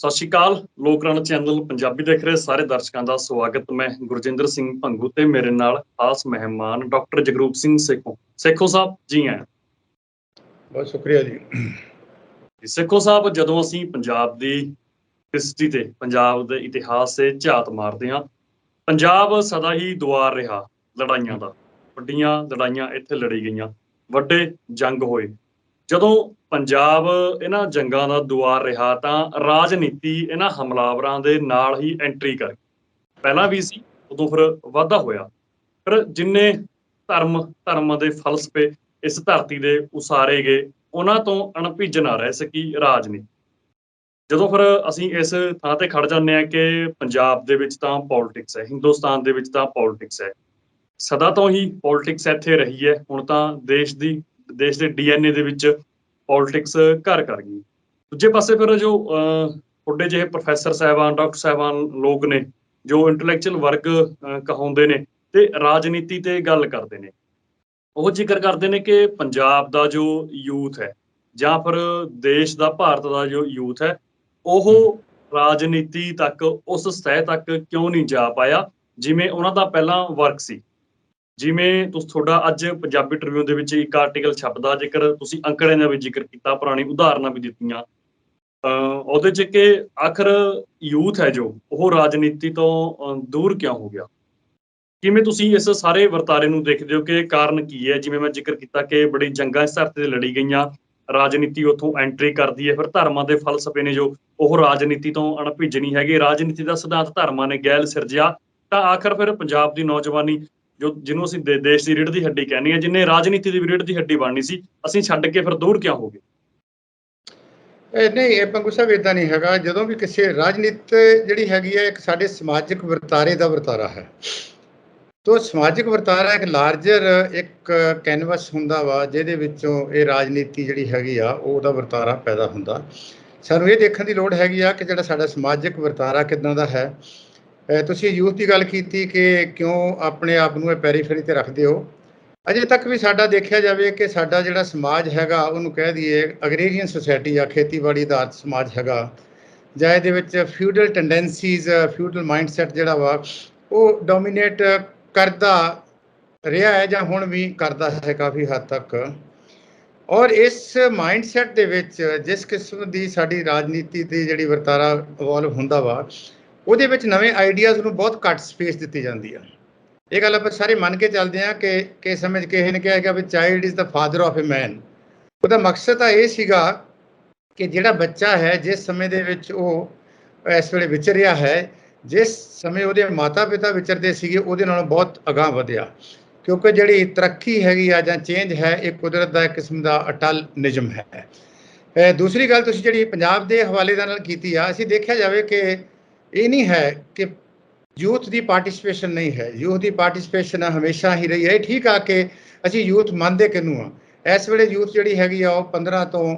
ਸਤਿ ਸ਼੍ਰੀ ਅਕਾਲ। ਲੋਕ ਰਣ ਚੈਨਲ ਪੰਜਾਬੀ ਦੇਖ ਰਹੇ ਸਾਰੇ ਦਰਸ਼ਕਾਂ ਦਾ ਸਵਾਗਤ। ਮੈਂ ਗੁਰਜਿੰਦਰ ਸਿੰਘ ਭੰਗੂ ਤੇ ਮੇਰੇ ਨਾਲ ਖਾਸ ਮਹਿਮਾਨ ਡਾਕਟਰ ਜਗਰੂਪ ਸਿੰਘ ਸੇਖੋਂ ਸਾਹਿਬ ਜੀ ਆਏ। ਬਹੁਤ ਸ਼ੁਕਰੀਆ ਜੀ। ਸੇਖੋਂ ਸਾਹਿਬ, ਜਦੋਂ ਅਸੀਂ ਪੰਜਾਬ ਦੀ ਹਿਸਟਰੀ ਤੇ ਪੰਜਾਬ ਦੇ ਇਤਿਹਾਸ ਤੇ ਝਾਤ ਮਾਰਦੇ ਹਾਂ, ਪੰਜਾਬ ਸਦਾ ਹੀ ਦੁਆਰ ਰਿਹਾ ਲੜਾਈਆਂ ਦਾ। ਵੱਡੀਆਂ ਲੜਾਈਆਂ ਇੱਥੇ ਲੜੀ ਗਈਆਂ, ਵੱਡੇ ਜੰਗ ਹੋਏ। ਜਦੋਂ ਪੰਜਾਬ ਇਹਨਾਂ ਜੰਗਾਂ ਦਾ ਦੁਆਰ ਰਿਹਾ ਤਾਂ ਰਾਜਨੀਤੀ ਇਹਨਾਂ ਹਮਲਾਵਰਾਂ ਦੇ ਨਾਲ ਹੀ ਐਂਟਰੀ ਕਰ ਗਈ। ਪਹਿਲਾਂ ਵੀ ਸੀ, ਉਦੋਂ ਫਿਰ ਵਾਧਾ ਹੋਇਆ। ਫਿਰ ਜਿੰਨੇ ਧਰਮ ਦੇ ਫਲਸਫੇ ਇਸ ਧਰਤੀ ਦੇ ਉਸਾਰੇ ਗਏ, ਉਹਨਾਂ ਤੋਂ ਅਣਭਿੱਜ ਨਾ ਰਹਿ ਸਕੀ ਰਾਜਨੀਤੀ। ਜਦੋਂ ਫਿਰ ਅਸੀਂ ਇਸ ਥਾਂ ਤੇ ਖੜ ਜਾਂਦੇ ਹਾਂ ਕਿ ਪੰਜਾਬ ਦੇ ਵਿੱਚ ਤਾਂ ਪੋਲਿਟਿਕਸ ਹੈ, ਹਿੰਦੁਸਤਾਨ ਦੇ ਵਿੱਚ ਤਾਂ ਪੋਲਿਟਿਕਸ ਹੈ, ਸਦਾ ਤੋਂ ਹੀ ਪੋਲਿਟਿਕਸ ਇੱਥੇ ਰਹੀ ਹੈ। ਹੁਣ ਤਾਂ ਦੇਸ਼ ਦੇ DNA ਦੇ ਵਿੱਚ ਪੋਲਿਟਿਕਸ ਘਰ ਕਰ ਗਈ। ਦੂਜੇ ਪਾਸੇ ਫਿਰ ਜੋ ਤੁਹਾਡੇ ਜਿਹੇ ਪ੍ਰੋਫੈਸਰ ਸਾਹਿਬਾਨ, ਡਾਕਟਰ ਸਾਹਿਬਾਨ ਲੋਕ ਨੇ, ਜੋ ਇੰਟੈਲੈਕਚੁਅਲ ਵਰਗ ਕਹਾਉਂਦੇ ਨੇ ਤੇ ਰਾਜਨੀਤੀ ਤੇ ਗੱਲ ਕਰਦੇ ਨੇ, ਉਹ ਜ਼ਿਕਰ ਕਰਦੇ ਨੇ ਕਿ ਪੰਜਾਬ ਦਾ ਜੋ ਯੂਥ ਹੈ ਜਾਂ ਫਿਰ ਦੇਸ਼ ਦਾ, ਭਾਰਤ ਦਾ ਜੋ ਯੂਥ ਹੈ, ਉਹ ਰਾਜਨੀਤੀ ਤੱਕ, ਉਸ ਸਤਹ ਤੱਕ ਕਿਉਂ ਨਹੀਂ ਜਾ ਪਾਇਆ ਜਿਵੇਂ ਉਹਨਾਂ ਦਾ ਪਹਿਲਾਂ ਵਰਕ ਸੀ। ਜਿਵੇਂ ਤੁਹਾਡਾ ਅੱਜ ਪੰਜਾਬੀ ਟ੍ਰਿਬਿਊਨ ਦੇ ਵਿੱਚ ਇੱਕ ਆਰਟੀਕਲ ਛਪਦਾ, ਜੇਕਰ ਤੁਸੀਂ ਅੰਕੜਿਆਂ ਦਾ ਵੀ ਜ਼ਿਕਰ ਕੀਤਾ, ਪੁਰਾਣੀ ਉਦਾਹਰਨਾਂ ਵੀ ਦਿੱਤੀਆਂ, ਉਹਦੇ 'ਚ ਕਿ ਆਖਰ ਯੂਥ ਹੈ ਜੋ ਉਹ ਰਾਜਨੀਤੀ ਤੋਂ ਦੂਰ ਕਿਉਂ ਹੋ ਗਿਆ। ਕਿਵੇਂ ਤੁਸੀਂ ਇਸ ਸਾਰੇ ਵਰਤਾਰੇ ਨੂੰ ਦੇਖਦੇ ਹੋ ਕਿ ਕਾਰਨ ਕੀ ਹੈ? ਜਿਵੇਂ ਮੈਂ ਜ਼ਿਕਰ ਕੀਤਾ ਕਿ ਬੜੀ ਜੰਗਾਂ ਇਸ ਧਰਤੀ ਤੇ ਲੜੀ ਗਈਆਂ, ਰਾਜਨੀਤੀ ਉੱਥੋਂ ਐਂਟਰੀ ਕਰਦੀ ਹੈ। ਫਿਰ ਧਰਮਾਂ ਦੇ ਫਲਸਫੇ ਨੇ ਜੋ ਉਹ ਰਾਜਨੀਤੀ ਤੋਂ ਅਣਭਿੱਜ ਨਹੀਂ ਹੈਗੇ। ਰਾਜਨੀਤੀ ਦਾ ਸਿਧਾਂਤ ਧਰਮਾਂ ਨੇ ਗੈਲ ਸਿਰਜਿਆ, ਤਾਂ ਆਖਰ ਫਿਰ ਪੰਜਾਬ ਦੀ ਨੌਜਵਾਨੀ ਜਿਹਨੂੰ ਅਸੀਂ ਦੇਸ਼ ਦੀ ਰੀੜ੍ਹ ਦੀ ਹੱਡੀ ਕਹਿੰਦੇ ਹਾਂ, ਜਿਹਨੇ ਰਾਜਨੀਤੀ ਦੀ ਰੀੜ੍ਹ ਦੀ ਹੱਡੀ ਬਣਨੀ ਸੀ, ਅਸੀਂ ਛੱਡ ਕੇ ਫਿਰ ਦੂਰ ਕਿਉਂ ਹੋ ਗਏ? ਨਹੀਂ, ਇਹ ਪੰਗੂ ਸਾਹਿਬ ਇੱਦਾਂ ਨਹੀਂ ਹੈਗਾ। ਜਦੋਂ ਵੀ ਕਿਸੇ ਰਾਜਨੀਤੀ ਜਿਹੜੀ ਹੈਗੀ ਹੈ, ਇੱਕ ਸਾਡੇ ਸਮਾਜਿਕ ਵਰਤਾਰੇ ਦਾ ਵਰਤਾਰਾ ਹੈ। ਤੋ ਸਮਾਜਿਕ ਵਰਤਾਰਾ ਇੱਕ ਲਾਰਜਰ ਇੱਕ ਕੈਨਵਸ ਹੁੰਦਾ ਵਾ, ਜਿਹਦੇ ਵਿੱਚੋਂ ਇਹ ਰਾਜਨੀਤੀ ਜਿਹੜੀ ਹੈਗੀ ਆ ਉਹਦਾ ਵਰਤਾਰਾ ਪੈਦਾ ਹੁੰਦਾ। ਸਾਨੂੰ ਇਹ ਦੇਖਣ ਦੀ ਲੋੜ ਹੈਗੀ ਆ ਕਿ ਜਿਹੜਾ ਸਾਡਾ ਸਮਾਜਿਕ ਵਰਤਾਰਾ ਕਿੱਦਾਂ ਦਾ ਹੈ। ਤੁਸੀਂ ਯੂਥ ਦੀ ਗੱਲ ਕੀਤੀ ਕਿ ਕਿਉਂ ਆਪਣੇ ਆਪ ਨੂੰ ਇਹ ਪੈਰੀਫੇਰੀ 'ਤੇ ਰੱਖਦੇ ਹੋ। ਅਜੇ ਤੱਕ ਵੀ ਸਾਡਾ ਦੇਖਿਆ ਜਾਵੇ ਕਿ ਸਾਡਾ ਜਿਹੜਾ ਸਮਾਜ ਹੈਗਾ, ਉਹਨੂੰ ਕਹਿ ਦਈਏ ਅਗਰੇਰੀਅਨ ਸੁਸਾਇਟੀ ਆ, ਖੇਤੀਬਾੜੀ ਆਧਾਰਿਤ ਸਮਾਜ ਹੈਗਾ, ਜਾਂ ਇਹਦੇ ਵਿੱਚ ਫਿਊਡਲ ਟੈਂਡੈਂਸੀਜ਼, ਫਿਊਡਲ ਮਾਈਂਡਸੈਟ ਜਿਹੜਾ ਵਾ ਉਹ ਡੋਮੀਨੇਟ ਕਰਦਾ ਰਿਹਾ ਹੈ ਜਾਂ ਹੁਣ ਵੀ ਕਰਦਾ ਹੈ ਕਾਫੀ ਹੱਦ ਤੱਕ। ਔਰ ਇਸ ਮਾਈਂਡਸੈਟ ਦੇ ਵਿੱਚ ਜਿਸ ਕਿਸਮ ਦੀ ਸਾਡੀ ਰਾਜਨੀਤੀ ਦੀ ਜਿਹੜੀ ਵਰਤਾਰਾ ਇਵੋਲਵ ਹੁੰਦਾ ਵਾ, ਉਹਦੇ ਵਿੱਚ ਨਵੇਂ ਆਈਡੀਆਜ਼ ਨੂੰ ਬਹੁਤ ਘੱਟ ਸਪੇਸ ਦਿੱਤੀ ਜਾਂਦੀ ਆ। ਇਹ ਗੱਲ ਆਪਾਂ ਸਾਰੇ ਮੰਨ ਕੇ ਚੱਲਦੇ ਹਾਂ ਕਿ ਸਮਝ ਕਿਸੇ ਨੇ ਕਿਹਾ ਹੈਗਾ ਵੀ child is the father of a man. ਉਹਦਾ ਮਕਸਦ ਤਾਂ ਇਹ ਸੀਗਾ ਕਿ ਜਿਹੜਾ ਬੱਚਾ ਹੈ, ਜਿਸ ਸਮੇਂ ਦੇ ਵਿੱਚ ਉਹ ਇਸ ਵੇਲੇ ਵਿਚਰਿਆ ਹੈ, ਜਿਸ ਸਮੇਂ ਉਹਦੇ ਮਾਤਾ ਪਿਤਾ ਵਿਚਰਦੇ ਸੀਗੇ, ਉਹਦੇ ਨਾਲੋਂ ਬਹੁਤ ਅਗਾਂਹ ਵਧਿਆ। ਕਿਉਂਕਿ ਜਿਹੜੀ ਤਰੱਕੀ ਹੈਗੀ ਆ ਜਾਂ ਚੇਂਜ ਹੈ, ਇਹ ਕੁਦਰਤ ਦਾ ਇੱਕ ਕਿਸਮ ਦਾ ਅਟਲ ਨਿਯਮ ਹੈ। ਦੂਸਰੀ ਗੱਲ ਤੁਸੀਂ ਜਿਹੜੀ ਪੰਜਾਬ ਦੇ ਹਵਾਲੇ ਦੇ ਨਾਲ ਕੀਤੀ ਆ, ਅਸੀਂ ਦੇਖਿਆ ਜਾਵੇ ਕਿ ਇਹ ਨਹੀਂ ਹੈ ਕਿ ਯੂਥ ਦੀ ਪਾਰਟੀਸਪੇਸ਼ਨ ਨਹੀਂ ਹੈ। ਯੂਥ ਦੀ ਪਾਰਟੀਸਪੇਸ਼ਨ ਹਮੇਸ਼ਾ ਹੀ ਰਹੀ ਹੈ। ਠੀਕ ਆ ਕਿ ਅਸੀਂ ਯੂਥ ਮੰਨਦੇ ਕਿਹਨੂੰ ਆ। ਇਸ ਵੇਲੇ ਯੂਥ ਜਿਹੜੀ ਹੈਗੀ ਆ ਉਹ 15 ਤੋਂ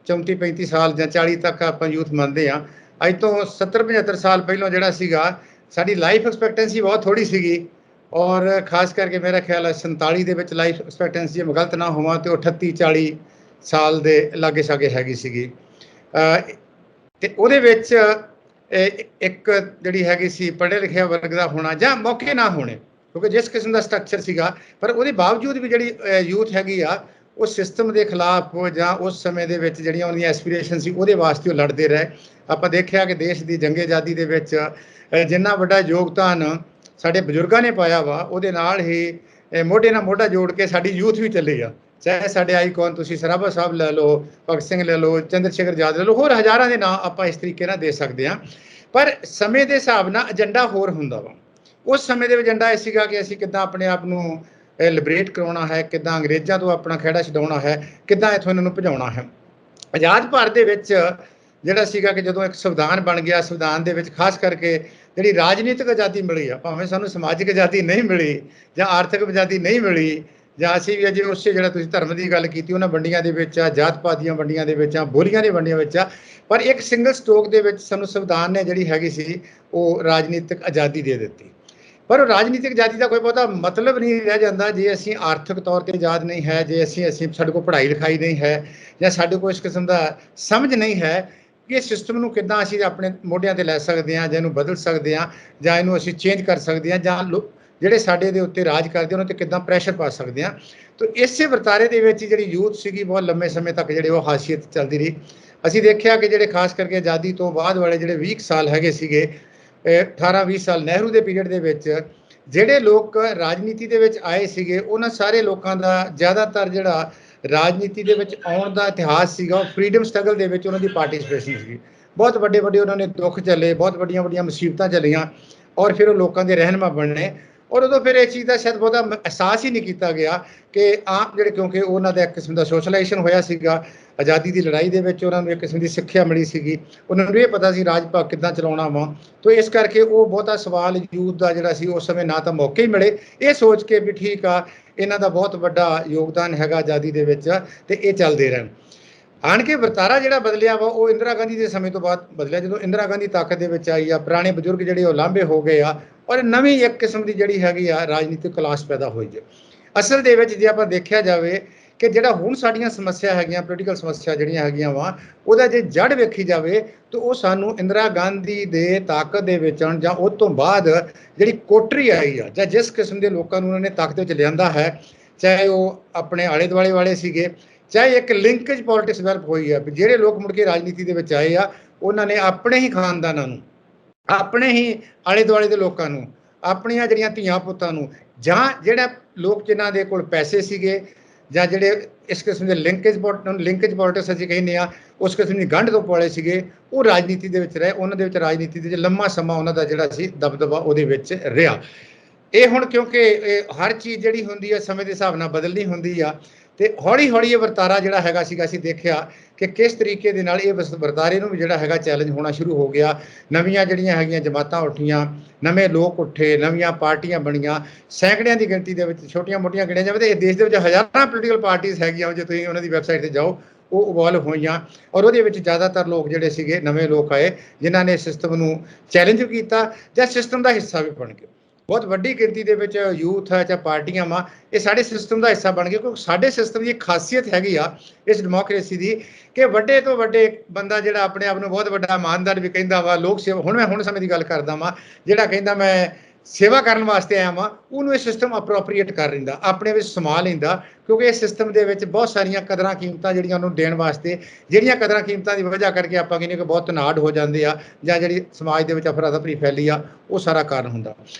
34-35 ਸਾਲ ਜਾਂ 40 ਤੱਕ ਆਪਾਂ ਯੂਥ ਮੰਨਦੇ ਹਾਂ। ਅੱਜ ਤੋਂ 70-75 ਸਾਲ ਪਹਿਲਾਂ ਜਿਹੜਾ ਸੀਗਾ, ਸਾਡੀ ਲਾਈਫ ਐਕਸਪੈਕਟੈਂਸੀ ਬਹੁਤ ਥੋੜ੍ਹੀ ਸੀਗੀ। ਔਰ ਖਾਸ ਕਰਕੇ ਮੇਰਾ ਖਿਆਲ ਹੈ 47 ਦੇ ਵਿੱਚ ਲਾਈਫ ਐਕਸਪੈਕਟੈਂਸੀ, ਜੇ ਮੈਂ ਗਲਤ ਨਾ ਹੋਵਾਂ, ਤੇ ਉਹ 38-40 ਸਾਲ ਦੇ ਲਾਗੇ ਛਾਗੇ ਹੈਗੀ ਸੀਗੀ। ਅਤੇ ਉਹਦੇ ਵਿੱਚ ਇੱਕ ਜਿਹੜੀ ਹੈਗੀ ਸੀ ਪੜ੍ਹੇ ਲਿਖਿਆ ਵਰਗ ਦਾ ਹੋਣਾ ਜਾਂ ਮੌਕੇ ਨਾ ਹੋਣੇ, ਕਿਉਂਕਿ ਜਿਸ ਕਿਸਮ ਦਾ ਸਟਰਕਚਰ ਸੀਗਾ। ਪਰ ਉਹਦੇ ਬਾਵਜੂਦ ਵੀ ਜਿਹੜੀ ਯੂਥ ਹੈਗੀ ਆ, ਉਹ ਸਿਸਟਮ ਦੇ ਖਿਲਾਫ ਜਾਂ ਉਸ ਸਮੇਂ ਦੇ ਵਿੱਚ ਜਿਹੜੀਆਂ ਉਹਦੀਆਂ ਐਸਪੀਰੇਸ਼ਨ ਸੀ, ਉਹਦੇ ਵਾਸਤੇ ਉਹ ਲੜਦੇ ਰਹੇ। ਆਪਾਂ ਦੇਖਿਆ ਕਿ ਦੇਸ਼ ਦੀ ਜੰਗੇ ਆਜ਼ਾਦੀ ਦੇ ਵਿੱਚ ਜਿੰਨਾ ਵੱਡਾ ਯੋਗਦਾਨ ਸਾਡੇ ਬਜ਼ੁਰਗਾਂ ਨੇ ਪਾਇਆ ਵਾ, ਉਹਦੇ ਨਾਲ ਹੀ ਮੋਢੇ ਨਾਲ ਮੋਢਾ ਜੋੜ ਕੇ ਸਾਡੀ ਯੂਥ ਵੀ ਚੱਲੀ ਆ। ਚਾਹੇ ਸਾਡੇ ਆਈਕਨ ਤੁਸੀਂ ਸਰਾਭਾ ਸਾਹਿਬ ਲੈ ਲਓ, ਭਗਤ ਸਿੰਘ ਲੈ ਲਓ, ਚੰਦਰ ਸ਼ੇਖਰ ਆਜ਼ਾਦ ਲੈ ਲਓ, ਹੋਰ ਹਜ਼ਾਰਾਂ ਦੇ ਨਾਂ ਆਪਾਂ ਇਸ ਤਰੀਕੇ ਨਾਲ ਦੇ ਸਕਦੇ ਹਾਂ। ਪਰ ਸਮੇਂ ਦੇ ਹਿਸਾਬ ਨਾਲ ਏਜੰਡਾ ਹੋਰ ਹੁੰਦਾ ਵਾ। ਉਸ ਸਮੇਂ ਦੇ ਏਜੰਡਾ ਇਹ ਸੀਗਾ ਕਿ ਅਸੀਂ ਕਿੱਦਾਂ ਆਪਣੇ ਆਪ ਨੂੰ ਲਿਬਰੇਟ ਕਰਾਉਣਾ ਹੈ, ਕਿੱਦਾਂ ਅੰਗਰੇਜ਼ਾਂ ਤੋਂ ਆਪਣਾ ਖਹਿੜਾ ਛਡਾਉਣਾ ਹੈ, ਕਿੱਦਾਂ ਇੱਥੋਂ ਇਹਨਾਂ ਨੂੰ ਭਜਾਉਣਾ ਹੈ। ਆਜ਼ਾਦ ਭਾਰਤ ਦੇ ਵਿੱਚ ਜਿਹੜਾ ਸੀਗਾ ਕਿ ਜਦੋਂ ਇੱਕ ਸੰਵਿਧਾਨ ਬਣ ਗਿਆ, ਸੰਵਿਧਾਨ ਦੇ ਵਿੱਚ ਖਾਸ ਕਰਕੇ ਜਿਹੜੀ ਰਾਜਨੀਤਿਕ ਆਜ਼ਾਦੀ ਮਿਲੀ ਆ, ਭਾਵੇਂ ਸਾਨੂੰ ਸਮਾਜਿਕ ਆਜ਼ਾਦੀ ਨਹੀਂ ਮਿਲੀ ਜਾਂ ਆਰਥਿਕ ਆਜ਼ਾਦੀ ਨਹੀਂ ਮਿਲੀ, ਜਾਂ ਅਸੀਂ ਵੀ ਅਜੇ ਉਸੇ ਜਿਹੜਾ ਤੁਸੀਂ ਧਰਮ ਦੀ ਗੱਲ ਕੀਤੀ, ਉਹਨਾਂ ਵੰਡੀਆਂ ਦੇ ਵਿੱਚ ਆ, ਜਾਤ ਪਾਤ ਦੀਆਂ ਵੰਡੀਆਂ ਦੇ ਵਿੱਚ ਆ, ਬੋਲੀਆਂ ਦੀਆਂ ਵੰਡੀਆਂ ਵਿੱਚ ਆ, ਪਰ ਇੱਕ ਸਿੰਗਲ ਸਟ੍ਰੋਕ ਦੇ ਵਿੱਚ ਸਾਨੂੰ ਸੰਵਿਧਾਨ ਨੇ ਜਿਹੜੀ ਹੈਗੀ ਸੀ ਉਹ ਰਾਜਨੀਤਿਕ ਆਜ਼ਾਦੀ ਦੇ ਦਿੱਤੀ। ਪਰ ਉਹ ਰਾਜਨੀਤਿਕ ਆਜ਼ਾਦੀ ਦਾ ਕੋਈ ਬਹੁਤਾ ਮਤਲਬ ਨਹੀਂ ਰਹਿ ਜਾਂਦਾ ਜੇ ਅਸੀਂ ਆਰਥਿਕ ਤੌਰ 'ਤੇ ਆਜ਼ਾਦ ਨਹੀਂ ਹੈ, ਜੇ ਅਸੀਂ ਸਾਡੇ ਕੋਲ ਪੜ੍ਹਾਈ ਲਿਖਾਈ ਨਹੀਂ ਹੈ, ਜਾਂ ਸਾਡੇ ਕੋਲ ਇਸ ਕਿਸਮ ਦਾ ਸਮਝ ਨਹੀਂ ਹੈ ਕਿ ਇਹ ਸਿਸਟਮ ਨੂੰ ਕਿੱਦਾਂ ਅਸੀਂ ਆਪਣੇ ਮੋਢਿਆਂ ਤੇ ਲੈ ਸਕਦੇ ਹਾਂ, ਜਾਂ ਇਹਨੂੰ ਬਦਲ ਸਕਦੇ ਹਾਂ, ਜਾਂ ਇਹਨੂੰ ਅਸੀਂ ਚੇਂਜ ਕਰ ਸਕਦੇ ਹਾਂ, ਜਾਂ ਜਿਹੜੇ ਸਾਡੇ ਦੇ ਉੱਤੇ ਰਾਜ ਕਰਦੇ ਉਹਨਾਂ ਤੇ ਕਿੱਦਾਂ ਪ੍ਰੈਸ਼ਰ ਪਾ ਸਕਦੇ ਹਾਂ। ਤਾਂ ਇਸੇ ਵਰਤਾਰੇ ਦੇ ਵਿੱਚ ਜਿਹੜੀ ਯੂਥ ਸੀਗੀ ਬਹੁਤ ਲੰਮੇ ਸਮੇਂ ਤੱਕ ਜਿਹੜੇ ਉਹ ਹਾਸੀਅਤ ਚੱਲਦੀ ਰਹੀ। ਅਸੀਂ ਦੇਖਿਆ ਕਿ ਜਿਹੜੇ ਖਾਸ ਕਰਕੇ ਆਜ਼ਾਦੀ ਤੋਂ ਬਾਅਦ ਵਾਲੇ ਜਿਹੜੇ 20 ਸਾਲ ਹੈਗੇ ਸੀਗੇ, 18-20 ਸਾਲ ਨਹਿਰੂ ਦੇ ਪੀਰੀਅਡ ਦੇ ਵਿੱਚ ਜਿਹੜੇ ਲੋਕ ਰਾਜਨੀਤੀ ਦੇ ਵਿੱਚ ਆਏ ਸੀਗੇ, ਉਹਨਾਂ ਸਾਰੇ ਲੋਕਾਂ ਦਾ ਜ਼ਿਆਦਾਤਰ ਜਿਹੜਾ ਰਾਜਨੀਤੀ ਦੇ ਵਿੱਚ ਆਉਣ ਦਾ ਇਤਿਹਾਸ ਸੀਗਾ ਉਹ ਫਰੀडम ਸਟਰਗਲ ਦੇ ਵਿੱਚ ਉਹਨਾਂ ਦੀ ਪਾਰਟਿਸਿਪੇਸ਼ਨ ਸੀਗੀ। ਬਹੁਤ ਵੱਡੇ ਵੱਡੇ ਉਹਨਾਂ ਨੇ ਦੁੱਖ ਝੱਲੇ, ਬਹੁਤ ਵੱਡੀਆਂ ਵੱਡੀਆਂ ਮੁਸੀਬਤਾਂ ਝੱਲੀਆਂ, ਔਰ ਫਿਰ ਉਹ ਲੋਕਾਂ ਦੇ ਰਹਿਨੁਮਾ ਬਣੇ। ਔਰ ਉਦੋਂ ਫਿਰ ਇਹ ਚੀਜ਼ ਦਾ ਸ਼ਾਇਦ ਬਹੁਤਾ ਅਹਿਸਾਸ ਹੀ ਨਹੀਂ ਕੀਤਾ ਗਿਆ ਕਿ ਆਮ ਜਿਹੜੇ, ਕਿਉਂਕਿ ਉਹਨਾਂ ਦਾ ਇੱਕ ਕਿਸਮ ਦਾ ਸੋਸ਼ਲਾਈਜੇਸ਼ਨ ਹੋਇਆ ਸੀਗਾ ਆਜ਼ਾਦੀ ਦੀ ਲੜਾਈ ਦੇ ਵਿੱਚ, ਉਹਨਾਂ ਨੂੰ ਇੱਕ ਕਿਸਮ ਦੀ ਸਿੱਖਿਆ ਮਿਲੀ ਸੀਗੀ, ਉਹਨਾਂ ਨੂੰ ਇਹ ਪਤਾ ਸੀ ਰਾਜ ਭਾਗ ਕਿੱਦਾਂ ਚਲਾਉਣਾ ਵਾ। ਤਾਂ ਇਸ ਕਰਕੇ ਉਹ ਬਹੁਤਾ ਸਵਾਲ ਯੂਥ ਦਾ ਜਿਹੜਾ ਸੀ ਉਸ ਸਮੇਂ ਨਾ ਤਾਂ ਮੌਕੇ ਹੀ ਮਿਲੇ ਇਹ ਸੋਚ ਕੇ ਵੀ ਠੀਕ ਆ ਇਹਨਾਂ ਦਾ ਬਹੁਤ ਵੱਡਾ ਯੋਗਦਾਨ ਹੈਗਾ ਆਜ਼ਾਦੀ ਦੇ ਵਿੱਚ ਤੇ ਇਹ ਚੱਲਦੇ ਰਹਿਣ। ਆਣ ਕੇ ਵਰਤਾਰਾ ਜਿਹੜਾ ਬਦਲਿਆ ਵਾ ਉਹ ਇੰਦਰਾ ਗਾਂਧੀ ਦੇ ਸਮੇਂ ਤੋਂ ਬਾਅਦ ਬਦਲਿਆ, ਜਦੋਂ ਇੰਦਰਾ ਗਾਂਧੀ ਤਾਕਤ ਦੇ ਵਿੱਚ ਆਈ ਆ, ਪੁਰਾਣੇ ਬਜ਼ੁਰਗ ਜਿਹੜੇ ਉਹ ਲਾਂਭੇ ਹੋ ਗਏ ਆ, ਔਰ ਨਵੀਂ ਇੱਕ ਕਿਸਮ ਦੀ ਜਿਹੜੀ ਹੈਗੀ ਆ ਰਾਜਨੀਤਿਕ ਕਲਾਸ ਪੈਦਾ ਹੋਈ ਹੈ। ਅਸਲ ਦੇ ਵਿੱਚ ਜੇ ਆਪਾਂ ਦੇਖਿਆ ਜਾਵੇ ਕਿ ਜਿਹੜਾ ਹੁਣ ਸਾਡੀਆਂ ਸਮੱਸਿਆ ਹੈਗੀਆਂ, ਪੋਲੀਟੀਕਲ ਸਮੱਸਿਆ ਜਿਹੜੀਆਂ ਹੈਗੀਆਂ ਵਾ, ਉਹਦਾ ਜੇ ਜੜ ਵੇਖੀ ਜਾਵੇ ਤਾਂ ਉਹ ਸਾਨੂੰ ਇੰਦਰਾ ਗਾਂਧੀ ਦੇ ਤਾਕਤ ਦੇ ਵਿੱਚ ਆਉਣ ਜਾਂ ਉਸ ਤੋਂ ਬਾਅਦ ਜਿਹੜੀ ਕੋਟਰੀ ਆਈ ਆ, ਜਾਂ ਜਿਸ ਕਿਸਮ ਦੇ ਲੋਕਾਂ ਨੂੰ ਉਹਨਾਂ ਨੇ ਤਾਕਤ ਵਿੱਚ ਲਿਆਂਦਾ ਹੈ, ਚਾਹੇ ਉਹ ਆਪਣੇ ਆਲੇ ਦੁਆਲੇ ਵਾਲੇ ਸੀਗੇ, ਚਾਹੇ ਇੱਕ ਲਿੰਕੇਜ ਪੋਲਿਟਿਕਸ ਡਿਵੈਲਪ ਹੋਈ ਆ, ਜਿਹੜੇ ਲੋਕ ਮੁੜ ਕੇ ਰਾਜਨੀਤੀ ਦੇ ਵਿੱਚ ਆਏ ਆ ਉਹਨਾਂ ਨੇ ਆਪਣੇ ਹੀ ਖਾਨਦਾਨਾਂ ਨੂੰ, ਆਪਣੇ ਹੀ ਆਲੇ ਦੁਆਲੇ ਦੇ ਲੋਕਾਂ ਨੂੰ, ਆਪਣੀਆਂ ਜਿਹੜੀਆਂ ਧੀਆਂ ਪੁੱਤਾਂ ਨੂੰ, ਜਾਂ ਜਿਹੜਾ ਲੋਕ ਜਿਨ੍ਹਾਂ ਦੇ ਕੋਲ ਪੈਸੇ ਸੀਗੇ, ਜਾਂ ਜਿਹੜੇ ਇਸ ਕਿਸਮ ਦੇ ਲਿੰਕੇਜ ਪੋਲਿਟਿਕਸ ਅਸੀਂ ਕਹਿੰਦੇ ਆ, ਉਸ ਕਿਸਮ ਦੀ ਗੰਢ ਤੋਂ ਪਾਲੇ ਸੀਗੇ, ਉਹ ਰਾਜਨੀਤੀ ਦੇ ਵਿੱਚ ਰਹੇ। ਉਹਨਾਂ ਦੇ ਵਿੱਚ ਰਾਜਨੀਤੀ ਦੇ ਲੰਮਾ ਸਮਾਂ ਉਹਨਾਂ ਦਾ ਜਿਹੜਾ ਸੀ ਦਬਦਬਾ ਉਹਦੇ ਵਿੱਚ ਰਿਹਾ। ਇਹ ਹੁਣ ਕਿਉਂਕਿ ਹਰ ਚੀਜ਼ ਜਿਹੜੀ ਹੁੰਦੀ ਆ ਸਮੇਂ ਦੇ ਹਿਸਾਬ ਨਾਲ ਬਦਲਣੀ ਹੁੰਦੀ ਆ, ਤੇ ਹੌਲੀ ਹੌਲੀ ਇਹ ਵਰਤਾਰਾ ਜਿਹੜਾ ਹੈਗਾ ਸੀਗਾ, ਅਸੀਂ ਦੇਖਿਆ ਕਿ ਕਿਸ ਤਰੀਕੇ ਦੇ ਨਾਲ ਇਹ ਵਰਤਾਰੇ ਨੂੰ ਵੀ ਜਿਹੜਾ ਹੈਗਾ ਚੈਲੰਜ ਹੋਣਾ ਸ਼ੁਰੂ ਹੋ ਗਿਆ। ਨਵੀਆਂ ਜਿਹੜੀਆਂ ਹੈਗੀਆਂ ਜਮਾਤਾਂ ਉੱਠੀਆਂ, ਨਵੇਂ ਲੋਕ ਉੱਠੇ, ਨਵੀਆਂ ਪਾਰਟੀਆਂ ਬਣੀਆਂ, ਸੈਂਕੜਿਆਂ ਦੀ ਗਿਣਤੀ ਦੇ ਵਿੱਚ, ਛੋਟੀਆਂ ਮੋਟੀਆਂ ਗਿਣਿਆ ਜਾਵੇ ਤਾਂ ਇਹ ਦੇਸ਼ ਦੇ ਵਿੱਚ ਹਜ਼ਾਰਾਂ ਪੋਲੀਟੀਕਲ ਪਾਰਟੀਆਂ ਹੈਗੀਆਂ, ਜੇ ਤੁਸੀਂ ਉਹਨਾਂ ਦੀ ਵੈਬਸਾਈਟ ਤੇ ਜਾਓ ਉਹ ਇਵੋਲਵ ਹੋਈਆਂ। ਔਰ ਉਹਦੇ ਵਿੱਚ ਜ਼ਿਆਦਾਤਰ ਲੋਕ ਜਿਹੜੇ ਸੀਗੇ ਨਵੇਂ ਲੋਕ ਆਏ ਜਿਨ੍ਹਾਂ ਨੇ ਸਿਸਟਮ ਨੂੰ ਚੈਲੰਜ ਕੀਤਾ ਜਾਂ ਸਿਸਟਮ ਦਾ ਹਿੱਸਾ ਵੀ ਬਣ ਗਏ। ਬਹੁਤ ਵੱਡੀ ਗਿਣਤੀ ਦੇ ਵਿੱਚ ਯੂਥ ਹੈ ਜਾਂ ਪਾਰਟੀਆਂ ਵਾ, ਇਹ ਸਾਡੇ ਸਿਸਟਮ ਦਾ ਹਿੱਸਾ ਬਣ ਗਏ, ਕਿਉਂਕਿ ਸਾਡੇ ਸਿਸਟਮ ਦੀ ਇੱਕ ਖਾਸੀਅਤ ਹੈਗੀ ਆ ਇਸ ਡੈਮੋਕ੍ਰੇਸੀ ਦੀ ਕਿ ਵੱਡੇ ਤੋਂ ਵੱਡੇ ਬੰਦਾ ਜਿਹੜਾ ਆਪਣੇ ਆਪ ਨੂੰ ਬਹੁਤ ਵੱਡਾ ਇਮਾਨਦਾਰ ਵੀ ਕਹਿੰਦਾ ਵਾ, ਲੋਕ ਸੇਵਾ, ਹੁਣ ਸਮੇਂ ਦੀ ਗੱਲ ਕਰਦਾ ਵਾਂ, ਜਿਹੜਾ ਕਹਿੰਦਾ ਮੈਂ ਸੇਵਾ ਕਰਨ ਵਾਸਤੇ ਆਇਆ ਵਾਂ, ਉਹਨੂੰ ਇਹ ਸਿਸਟਮ ਅਪਰੋਪਰੀਏਟ ਕਰ ਲੈਂਦਾ, ਆਪਣੇ ਵਿੱਚ ਸਮਾ ਲੈਂਦਾ, ਕਿਉਂਕਿ ਇਸ ਸਿਸਟਮ ਦੇ ਵਿੱਚ ਬਹੁਤ ਸਾਰੀਆਂ ਕਦਰਾਂ ਕੀਮਤਾਂ ਜਿਹੜੀਆਂ ਉਹਨੂੰ ਦੇਣ ਵਾਸਤੇ, ਜਿਹੜੀਆਂ ਕਦਰਾਂ ਕੀਮਤਾਂ ਦੀ ਵਜ੍ਹਾ ਕਰਕੇ ਆਪਾਂ ਕਹਿੰਦੇ ਕਿ ਬਹੁਤ ਤਨਾੜ ਹੋ ਜਾਂਦੇ ਆ, ਜਾਂ ਜਿਹੜੀ ਸਮਾਜ ਦੇ ਵਿੱਚ ਅਫਰਾ ਤਫਰੀ ਫੈਲੀ ਆ, ਉਹ ਸਾਰਾ ਕਾਰਨ ਹੁੰਦਾ।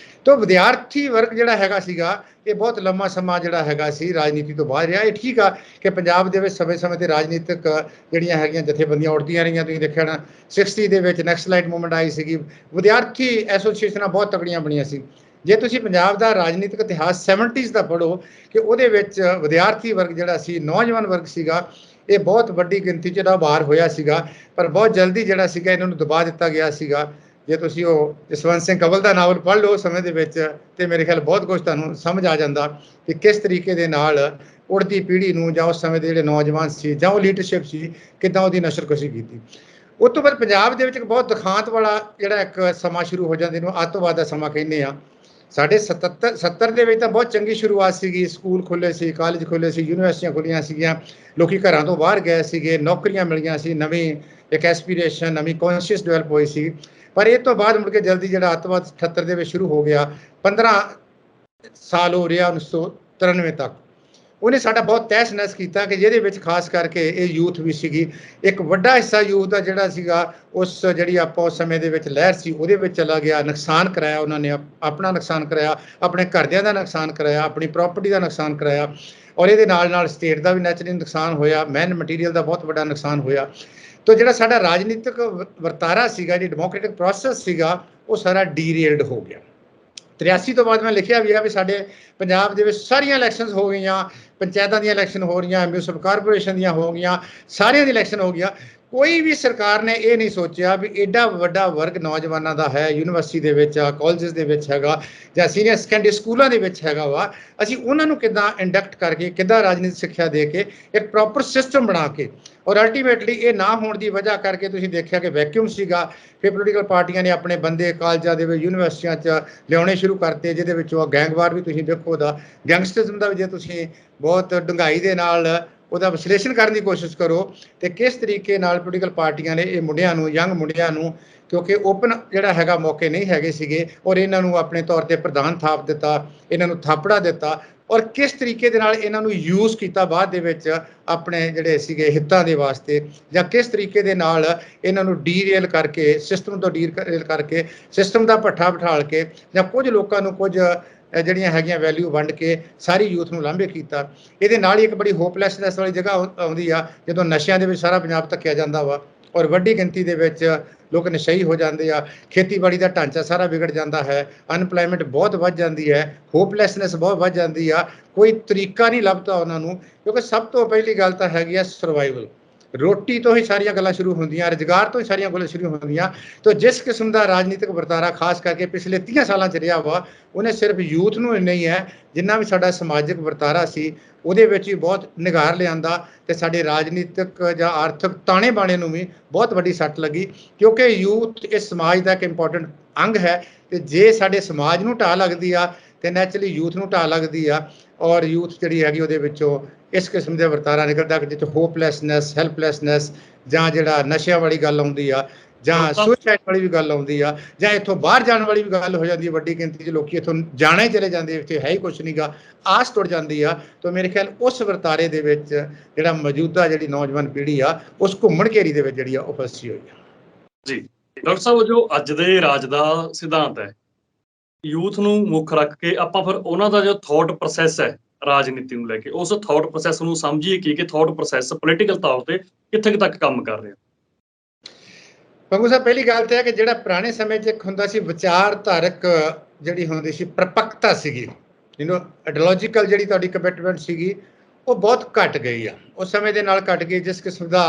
ਤਾਂ ਵਿਦਿਆਰਥੀ ਵਰਗ ਜਿਹੜਾ ਹੈਗਾ ਸੀਗਾ ਇਹ ਬਹੁਤ ਲੰਮਾ ਸਮਾਂ ਜਿਹੜਾ ਹੈਗਾ ਸੀ ਰਾਜਨੀਤੀ ਤੋਂ ਬਾਹਰ ਰਿਹਾ। ਇਹ ਠੀਕ ਆ ਕਿ ਪੰਜਾਬ ਦੇ ਵਿੱਚ ਸਮੇਂ-ਸਮੇਂ ਤੇ ਰਾਜਨੀਤਿਕ ਜਿਹੜੀਆਂ ਹੈਗੀਆਂ ਜਥੇਬੰਦੀਆਂ ਉੱਠਦੀਆਂ ਰਹੀਆਂ। ਤੁਸੀਂ ਦੇਖਿਆ ਨਾ 60 ਦੇ ਵਿੱਚ ਨੈਕਸਲਾਈਟ ਮੂਵਮੈਂਟ ਆਈ ਸੀਗੀ, ਵਿਦਿਆਰਥੀ ਐਸੋਸੀਏਸ਼ਨਾਂ ਬਹੁਤ ਤਕੜੀਆਂ ਬਣੀਆਂ ਸੀ। ਜੇ ਤੁਸੀਂ ਪੰਜਾਬ ਦਾ ਰਾਜਨੀਤਿਕ ਇਤਿਹਾਸ 70s ਦਾ ਪੜ੍ਹੋ ਕਿ ਉਹਦੇ ਵਿੱਚ ਵਿਦਿਆਰਥੀ ਵਰਗ ਜਿਹੜਾ ਸੀ, ਨੌਜਵਾਨ ਵਰਗ ਸੀਗਾ, ਇਹ ਬਹੁਤ ਵੱਡੀ ਗਿਣਤੀ 'ਚ ਜਿਹੜਾ ਬਾਹਰ ਹੋਇਆ ਸੀਗਾ, ਪਰ ਬਹੁਤ ਜਲਦੀ ਜਿਹੜਾ ਸੀਗਾ ਇਹਨਾਂ ਨੂੰ ਦਬਾ ਦਿੱਤਾ ਗਿਆ ਸੀਗਾ। ਜੇ ਤੁਸੀਂ ਉਹ ਜਸਵੰਤ ਸਿੰਘ ਕੰਵਲ ਦਾ ਨਾਵਲ ਪੜ੍ਹ ਲਓ ਸਮੇਂ ਦੇ ਵਿੱਚ, ਤੇ ਮੇਰੇ ਖਿਆਲ ਬਹੁਤ ਕੁਝ ਤੁਹਾਨੂੰ ਸਮਝ ਆ ਜਾਂਦਾ ਕਿ ਕਿਸ ਤਰੀਕੇ ਦੇ ਨਾਲ ਉੜਦੀ ਪੀੜ੍ਹੀ ਨੂੰ ਜਾਂ ਉਸ ਸਮੇਂ ਦੇ ਜਿਹੜੇ ਨੌਜਵਾਨ ਸੀ ਜਾਂ ਉਹ ਲੀਡਰਸ਼ਿਪ ਸੀ, ਕਿੱਦਾਂ ਉਹਦੀ ਨਸ਼ਰਕੁਸ਼ੀ ਕੀਤੀ। ਉਸ ਤੋਂ ਬਾਅਦ ਪੰਜਾਬ ਦੇ ਵਿੱਚ ਇੱਕ ਬਹੁਤ ਦਿਖਾਂਤ ਵਾਲਾ ਜਿਹੜਾ ਇੱਕ ਸਮਾਂ ਸ਼ੁਰੂ ਹੋ ਜਾਂਦਾ, ਇਹਨੂੰ ਅੱਤਵਾਦ ਦਾ ਸਮਾਂ ਕਹਿੰਦੇ ਆ। ਸਾਡੇ 70 ਦੇ ਵਿੱਚ ਤਾਂ ਬਹੁਤ ਚੰਗੀ ਸ਼ੁਰੂਆਤ ਸੀਗੀ, ਸਕੂਲ ਖੁੱਲ੍ਹੇ ਸੀ, ਕਾਲਜ ਖੁੱਲ੍ਹੇ ਸੀ, ਯੂਨੀਵਰਸਿਟੀਆਂ ਖੁੱਲ੍ਹੀਆਂ ਸੀਗੀਆਂ, ਲੋਕੀ ਘਰਾਂ ਤੋਂ ਬਾਹਰ ਗਏ ਸੀਗੇ, ਨੌਕਰੀਆਂ ਮਿਲੀਆਂ ਸੀ, ਨਵੀਂ ਇੱਕ ਐਸਪੀਰੇਸ਼ਨ, ਨਵੀਂ ਕੌਨਸ਼ੀਅਸ ਡਿਵੈਲਪ ਹੋਈ ਸੀ। ਪਰ ਇਹ ਤੋਂ ਬਾਅਦ ਮੁੜ ਕੇ ਜਲਦੀ ਜਿਹੜਾ ਅੱਤਵਾਦ 78 ਦੇ ਵਿੱਚ ਸ਼ੁਰੂ ਹੋ ਗਿਆ, 15 ਸਾਲ ਹੋ ਰਿਹਾ 1993 ਤੱਕ, ਉਹਨੇ ਸਾਡਾ ਬਹੁਤ ਤਹਿਸ ਨਹਿਸ ਕੀਤਾ ਕਿ ਜਿਹਦੇ ਵਿੱਚ ਖਾਸ ਕਰਕੇ ਇਹ ਯੂਥ ਵੀ ਸੀਗੀ। ਇੱਕ ਵੱਡਾ ਹਿੱਸਾ ਯੂਥ ਦਾ ਜਿਹੜਾ ਸੀਗਾ ਉਸ ਜਿਹੜੀ ਆਪਾਂ ਉਸ ਸਮੇਂ ਦੇ ਵਿੱਚ ਲਹਿਰ ਸੀ ਉਹਦੇ ਵਿੱਚ ਚਲਾ ਗਿਆ, ਨੁਕਸਾਨ ਕਰਾਇਆ ਉਹਨਾਂ ਨੇ, ਆਪਣਾ ਨੁਕਸਾਨ ਕਰਾਇਆ, ਆਪਣੇ ਘਰਦਿਆਂ ਦਾ ਨੁਕਸਾਨ ਕਰਾਇਆ, ਆਪਣੀ ਪ੍ਰਾਪਰਟੀ ਦਾ ਨੁਕਸਾਨ ਕਰਾਇਆ, ਔਰ ਇਹਦੇ ਨਾਲ ਨਾਲ ਸਟੇਟ ਦਾ ਵੀ ਨੈਚੁਰਲੀ ਨੁਕਸਾਨ ਹੋਇਆ, ਮੈਨ ਮਟੀਰੀਅਲ ਦਾ ਬਹੁਤ ਵੱਡਾ ਨੁਕਸਾਨ ਹੋਇਆ। ਤਾਂ ਜਿਹੜਾ ਸਾਡਾ ਰਾਜਨੀਤਿਕ ਵਰਤਾਰਾ ਸੀਗਾ, ਜਿਹੜੀ ਡੈਮੋਕ੍ਰੈਟਿਕ ਪ੍ਰੋਸੈਸ ਸੀਗਾ, ਉਹ ਸਾਰਾ ਡੀਰੇਲਡ ਹੋ ਗਿਆ। 83 ਤੋਂ ਬਾਅਦ ਮੈਂ ਲਿਖਿਆ ਵੀ ਆ ਵੀ ਸਾਡੇ ਪੰਜਾਬ ਦੇ ਵਿੱਚ ਸਾਰੀਆਂ ਇਲੈਕਸ਼ਨਸ ਹੋ ਗਈਆਂ, ਪੰਚਾਇਤਾਂ ਦੀਆਂ ਇਲੈਕਸ਼ਨ ਹੋ ਰਹੀਆਂ, ਮਿਊਨਿਸਪਲ ਕਾਰਪੋਰੇਸ਼ਨ ਦੀਆਂ ਹੋ ਗਈਆਂ, ਸਾਰਿਆਂ ਦੀ ਇਲੈਕਸ਼ਨ ਹੋ ਗਈਆਂ। ਕੋਈ ਵੀ ਸਰਕਾਰ ਨੇ ਇਹ ਨਹੀਂ ਸੋਚਿਆ ਵੀ ਐਡਾ ਵੱਡਾ ਵਰਗ ਨੌਜਵਾਨਾਂ ਦਾ ਹੈ, ਯੂਨੀਵਰਸਿਟੀ ਦੇ ਵਿੱਚ, ਕਾਲਜਸ ਦੇ ਵਿੱਚ ਹੈਗਾ, ਜਾਂ ਸੀਨੀਅਰ ਸੈਕੰਡਰੀ ਸਕੂਲਾਂ ਦੇ ਵਿੱਚ ਹੈਗਾ ਵਾ, ਅਸੀਂ ਉਹਨਾਂ ਨੂੰ ਕਿੱਦਾਂ ਇੰਡਕਟ ਕਰਕੇ, ਕਿੱਦਾਂ ਰਾਜਨੀਤਿਕ ਸਿੱਖਿਆ ਦੇ ਕੇ ਇੱਕ ਪ੍ਰੋਪਰ ਸਿਸਟਮ ਬਣਾ ਕੇ, ਔਰ ਅਲਟੀਮੇਟਲੀ ਇਹ ਨਾ ਹੋਣ ਦੀ ਵਜ੍ਹਾ ਕਰਕੇ ਤੁਸੀਂ ਦੇਖਿਆ ਕਿ ਵੈਕਿਊਮ ਸੀਗਾ। ਫਿਰ ਪੋਲੀਟੀਕਲ ਪਾਰਟੀਆਂ ਨੇ ਆਪਣੇ ਬੰਦੇ ਕਾਲਜਾਂ ਦੇ ਵਿੱਚ, ਯੂਨੀਵਰਸਿਟੀਆਂ 'ਚ ਲਿਆਉਣੇ ਸ਼ੁਰੂ ਕਰਤੇ, ਜਿਹਦੇ ਵਿੱਚੋਂ ਗੈਂਗਵਾਰ ਵੀ ਤੁਸੀਂ ਦੇਖੋ ਦਾ, ਗੈਂਗਸਟਰਿਜ਼ਮ ਦਾ ਵੀ ਜੇ ਤੁਸੀਂ ਬਹੁਤ ਡੂੰਘਾਈ ਦੇ ਨਾਲ ਉਹਦਾ ਵਿਸ਼ਲੇਸ਼ਣ ਕਰਨ ਦੀ ਕੋਸ਼ਿਸ਼ ਕਰੋ ਤੇ ਕਿਸ ਤਰੀਕੇ ਨਾਲ ਪੋਲੀਟੀਕਲ ਪਾਰਟੀਆਂ ਨੇ ਇਹ ਮੁੰਡਿਆਂ ਨੂੰ, ਯੰਗ ਮੁੰਡਿਆਂ ਨੂੰ, ਕਿਉਂਕਿ ਓਪਨ ਜਿਹੜਾ ਹੈਗਾ ਮੌਕੇ ਨਹੀਂ ਹੈਗੇ ਸੀਗੇ, ਔਰ ਇਹਨਾਂ ਨੂੰ ਆਪਣੇ ਤੌਰ ਤੇ ਪ੍ਰਧਾਨ ਥਾਪ ਦਿੱਤਾ, ਇਹਨਾਂ ਨੂੰ ਥਾਪੜਾ ਦਿੱਤਾ, ਔਰ ਕਿਸ ਤਰੀਕੇ ਦੇ ਨਾਲ ਇਹਨਾਂ ਨੂੰ ਯੂਜ਼ ਕੀਤਾ ਬਾਅਦ ਦੇ ਵਿੱਚ ਆਪਣੇ ਜਿਹੜੇ ਸੀਗੇ ਹਿੱਤਾਂ ਦੇ ਵਾਸਤੇ, ਜਾਂ ਕਿਸ ਤਰੀਕੇ ਦੇ ਨਾਲ ਇਹਨਾਂ ਨੂੰ ਡੀਰੇਲ ਕਰਕੇ, ਸਿਸਟਮ ਤੋਂ ਡੀਰੇਲ ਕਰਕੇ, ਸਿਸਟਮ ਦਾ ਭੱਠਾ ਬਿਠਾਲ ਕੇ, ਜਾਂ ਕੁਝ ਲੋਕਾਂ ਨੂੰ ਕੁਝ ਜਿਹੜੀਆਂ ਹੈਗੀਆਂ ਵੈਲਿਊ ਵੰਡ ਕੇ ਸਾਰੀ ਯੂਥ ਨੂੰ ਲਾਂਭੇ ਕੀਤਾ। ਇਹਦੇ ਨਾਲ ਹੀ ਇੱਕ ਬੜੀ ਹੋਪਲੈਸਨੈਸ ਵਾਲੀ ਜਗ੍ਹਾ ਆਉਂਦੀ ਆ ਜਦੋਂ ਨਸ਼ਿਆਂ ਦੇ ਵਿੱਚ ਸਾਰਾ ਪੰਜਾਬ ਧੱਕਿਆ ਜਾਂਦਾ ਵਾ, ਔਰ ਵੱਡੀ ਗਿਣਤੀ ਦੇ ਵਿੱਚ ਲੋਕ ਨਸ਼ਈ ਹੋ ਜਾਂਦੇ ਆ, ਖੇਤੀਬਾੜੀ ਦਾ ਢਾਂਚਾ ਸਾਰਾ ਵਿਗੜ ਜਾਂਦਾ ਹੈ, ਅਨਪਲਾਇਮੈਂਟ ਬਹੁਤ ਵੱਧ ਜਾਂਦੀ ਹੈ, ਹੋਪਲੈਸਨੈਸ ਬਹੁਤ ਵੱਧ ਜਾਂਦੀ ਆ, ਕੋਈ ਤਰੀਕਾ ਨਹੀਂ ਲੱਭਦਾ ਉਹਨਾਂ ਨੂੰ, ਕਿਉਂਕਿ ਸਭ ਤੋਂ ਪਹਿਲੀ ਗੱਲ ਤਾਂ ਹੈਗੀ ਆ ਸਰਵਾਈਵਲ। ਰੋਟੀ ਤੋਂ ਹੀ ਸਾਰੀਆਂ ਗੱਲਾਂ ਸ਼ੁਰੂ ਹੁੰਦੀਆਂ, ਰੁਜ਼ਗਾਰ ਤੋਂ ਹੀ ਸਾਰੀਆਂ ਗੱਲਾਂ ਸ਼ੁਰੂ ਹੁੰਦੀਆਂ। ਤਾਂ ਜਿਸ ਕਿਸਮ ਦਾ ਰਾਜਨੀਤਿਕ ਵਰਤਾਰਾ ਖਾਸ ਕਰਕੇ ਪਿਛਲੇ 30 ਸਾਲਾਂ 'ਚ ਰਿਹਾ ਵਾ, ਉਹਨੇ ਸਿਰਫ ਯੂਥ ਨੂੰ ਨਹੀਂ ਹੈ, ਜਿੰਨਾ ਵੀ ਸਾਡਾ ਸਮਾਜਿਕ ਵਰਤਾਰਾ ਸੀ ਉਹਦੇ ਵਿੱਚ ਵੀ ਬਹੁਤ ਨਿਗਾਰ ਲਿਆਂਦਾ, ਤੇ ਸਾਡੇ ਰਾਜਨੀਤਿਕ ਜਾਂ ਆਰਥਿਕ ਤਾਣੇ ਬਾਣੇ ਨੂੰ ਵੀ ਬਹੁਤ ਵੱਡੀ ਸੱਟ ਲੱਗੀ, ਕਿਉਂਕਿ ਯੂਥ ਇਸ ਸਮਾਜ ਦਾ ਇੱਕ ਇੰਪੋਰਟੈਂਟ ਅੰਗ ਹੈ। ਤੇ ਜੇ ਸਾਡੇ ਸਮਾਜ ਨੂੰ ਢਾਹ ਲੱਗਦੀ ਆ ਤੇ ਨੈਚੁਰਲੀ ਯੂਥ ਨੂੰ ਢਾਹ ਲੱਗਦੀ ਆ, ਔਰ ਯੂਥ ਜਿਹੜੀ ਹੈਗੀ ਉਹਦੇ ਵਿੱਚੋਂ ਇਸ ਕਿਸਮ ਦੇ ਵਰਤਾਰਾ ਨਿਕਲਦਾ ਕਿ ਜਿੱਥੇ ਹੋਪਲੈਸਨੈਸ, ਹੈਲਪਲੈਸਨੈਸ, ਜਾਂ ਜਿਹੜਾ ਨਸ਼ਿਆਂ ਵਾਲੀ ਗੱਲ ਆਉਂਦੀ ਆ, ਜਾਂ ਸੁਸਾਈਡ ਵਾਲੀ ਵੀ ਗੱਲ ਆਉਂਦੀ ਆ, ਜਾਂ ਇੱਥੋਂ ਬਾਹਰ ਜਾਣ ਵਾਲੀ ਵੀ ਗੱਲ ਹੋ ਜਾਂਦੀ ਹੈ। ਵੱਡੀ ਗਿਣਤੀ 'ਚ ਲੋਕੀ ਇੱਥੋਂ ਜਾਣਾ ਹੀ ਚਲੇ ਜਾਂਦੇ, ਇੱਥੇ ਹੈ ਹੀ ਕੁਛ ਨਹੀਂ ਗਾ, ਆਸ ਟੁੱਟ ਜਾਂਦੀ ਆ। ਤਾਂ ਮੇਰੇ ਖਿਆਲ ਉਸ ਵਰਤਾਰੇ ਦੇ ਵਿੱਚ ਜਿਹੜਾ ਮੌਜੂਦਾ ਜਿਹੜੀ ਨੌਜਵਾਨ ਪੀੜ੍ਹੀ ਆ, ਉਸ ਘੁੰਮਣ ਘੇਰੀ ਦੇ ਵਿੱਚ ਜਿਹੜੀ ਆ ਉਹ ਫਸੀ ਹੋਈ ਆ। ਜੀ ਡਾਕਟਰ ਸਾਹਿਬ, ਜੋ ਅੱਜ ਦੇ ਰਾਜ ਦਾ ਸਿਧਾਂਤ ਹੈ, ਯੂਥ ਨੂੰ ਮੁੱਖ ਰੱਖ ਕੇ ਆਪਾਂ ਫਿਰ ਉਹਨਾਂ ਦਾ ਜੋ ਥਾਟ ਪ੍ਰੋਸੈਸ ਹੈ ਰਾਜਨੀਤੀ ਨੂੰ ਲੈ ਕੇ, ਉਸ ਥਾਟ ਪ੍ਰੋਸੈਸ ਨੂੰ ਸਮਝੀਏ ਕਿ ਥਾਟ ਪ੍ਰੋਸੈਸ ਪੋਲੀਟੀਕਲ ਤੌਰ ਤੇ ਕਿੱਥੇ ਤੱਕ ਕੰਮ ਕਰ ਰਿਹਾ। ਪੰਗੂ ਸਾਹਿਬ, ਪਹਿਲੀ ਗੱਲ ਤਾਂ ਹੈ ਕਿ ਜਿਹੜਾ ਪੁਰਾਣੇ ਸਮੇਂ 'ਚ ਇੱਕ ਹੁੰਦਾ ਸੀ ਵਿਚਾਰਧਾਰਕ ਜਿਹੜੀ ਹੁੰਦੀ ਸੀ ਪਰਪੱਕਤਾ ਸੀਗੀ, ਆਈਡੀਓਲੋਜੀਕਲ ਜਿਹੜੀ ਤੁਹਾਡੀ ਕਮਿਟਮੈਂਟ ਸੀਗੀ, ਉਹ ਬਹੁਤ ਘਟ ਗਈ ਆ। ਉਸ ਸਮੇਂ ਦੇ ਨਾਲ ਘਟ ਗਈ। ਜਿਸ ਕਿਸਮ ਦਾ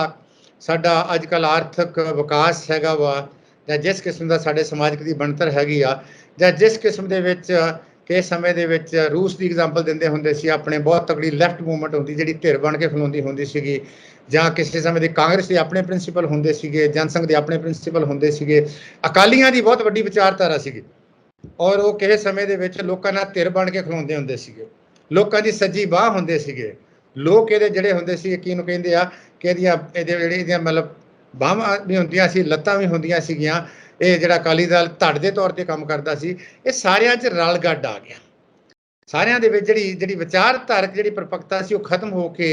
ਸਾਡਾ ਅੱਜ ਕੱਲ੍ਹ ਆਰਥਿਕ ਵਿਕਾਸ ਹੈਗਾ ਵਾ, ਜਾਂ ਜਿਸ ਕਿਸਮ ਦਾ ਸਾਡੇ ਸਮਾਜਿਕ ਦੀ ਬਣਤਰ ਹੈਗੀ ਆ, ਜਾਂ ਜਿਸ ਕਿਸਮ ਦੇ ਵਿੱਚ ਕਿਸ ਸਮੇਂ ਦੇ ਵਿੱਚ ਰੂਸ ਦੀ ਐਗਜ਼ਾਮਪਲ ਦਿੰਦੇ ਹੁੰਦੇ ਸੀ, ਆਪਣੇ ਬਹੁਤ ਤਕੜੀ ਲੈਫਟ ਮੂਵਮੈਂਟ ਹੁੰਦੀ ਜਿਹੜੀ ਧਿਰ ਬਣ ਕੇ ਖਲੋਂਦੀ ਹੁੰਦੀ ਸੀਗੀ, ਜਾਂ ਕਿਸੇ ਸਮੇਂ ਦੇ ਕਾਂਗਰਸ ਦੇ ਆਪਣੇ ਪ੍ਰਿੰਸੀਪਲ ਹੁੰਦੇ ਸੀਗੇ, ਜਨਸੰਘ ਦੇ ਆਪਣੇ ਪ੍ਰਿੰਸੀਪਲ ਹੁੰਦੇ ਸੀਗੇ, ਅਕਾਲੀਆਂ ਦੀ ਬਹੁਤ ਵੱਡੀ ਵਿਚਾਰਧਾਰਾ ਸੀਗੀ, ਔਰ ਉਹ ਕਿਸੇ ਸਮੇਂ ਦੇ ਵਿੱਚ ਲੋਕਾਂ ਨਾਲ ਧਿਰ ਬਣ ਕੇ ਖਲੋਂਦੇ ਹੁੰਦੇ ਸੀਗੇ, ਲੋਕਾਂ ਦੀ ਸੱਜੀ ਬਾਹ ਹੁੰਦੇ ਸੀਗੇ। ਲੋਕ ਇਹਦੇ ਜਿਹੜੇ ਹੁੰਦੇ ਸੀ, ਕੀ ਨੂੰ ਕਹਿੰਦੇ ਆ ਕਿ ਇਹਦੀਆਂ ਮਤਲਬ ਬਾਹਾਂ ਵੀ ਹੁੰਦੀਆਂ ਸੀ, ਲੱਤਾਂ ਵੀ ਹੁੰਦੀਆਂ ਸੀਗੀਆਂ। ਇਹ ਜਿਹੜਾ ਅਕਾਲੀ ਦਲ ਧੜ ਦੇ ਤੌਰ ਤੇ ਕੰਮ ਕਰਦਾ ਸੀ, ਇਹ ਸਾਰਿਆਂ 'ਚ ਰਲ ਗੱਡ ਆ ਗਿਆ। ਸਾਰਿਆਂ ਦੇ ਵਿੱਚ ਜਿਹੜੀ ਵਿਚਾਰਧਾਰਕ ਜਿਹੜੀ ਪਰਪੱਕਤਾ ਸੀ ਉਹ ਖਤਮ ਹੋ ਕੇ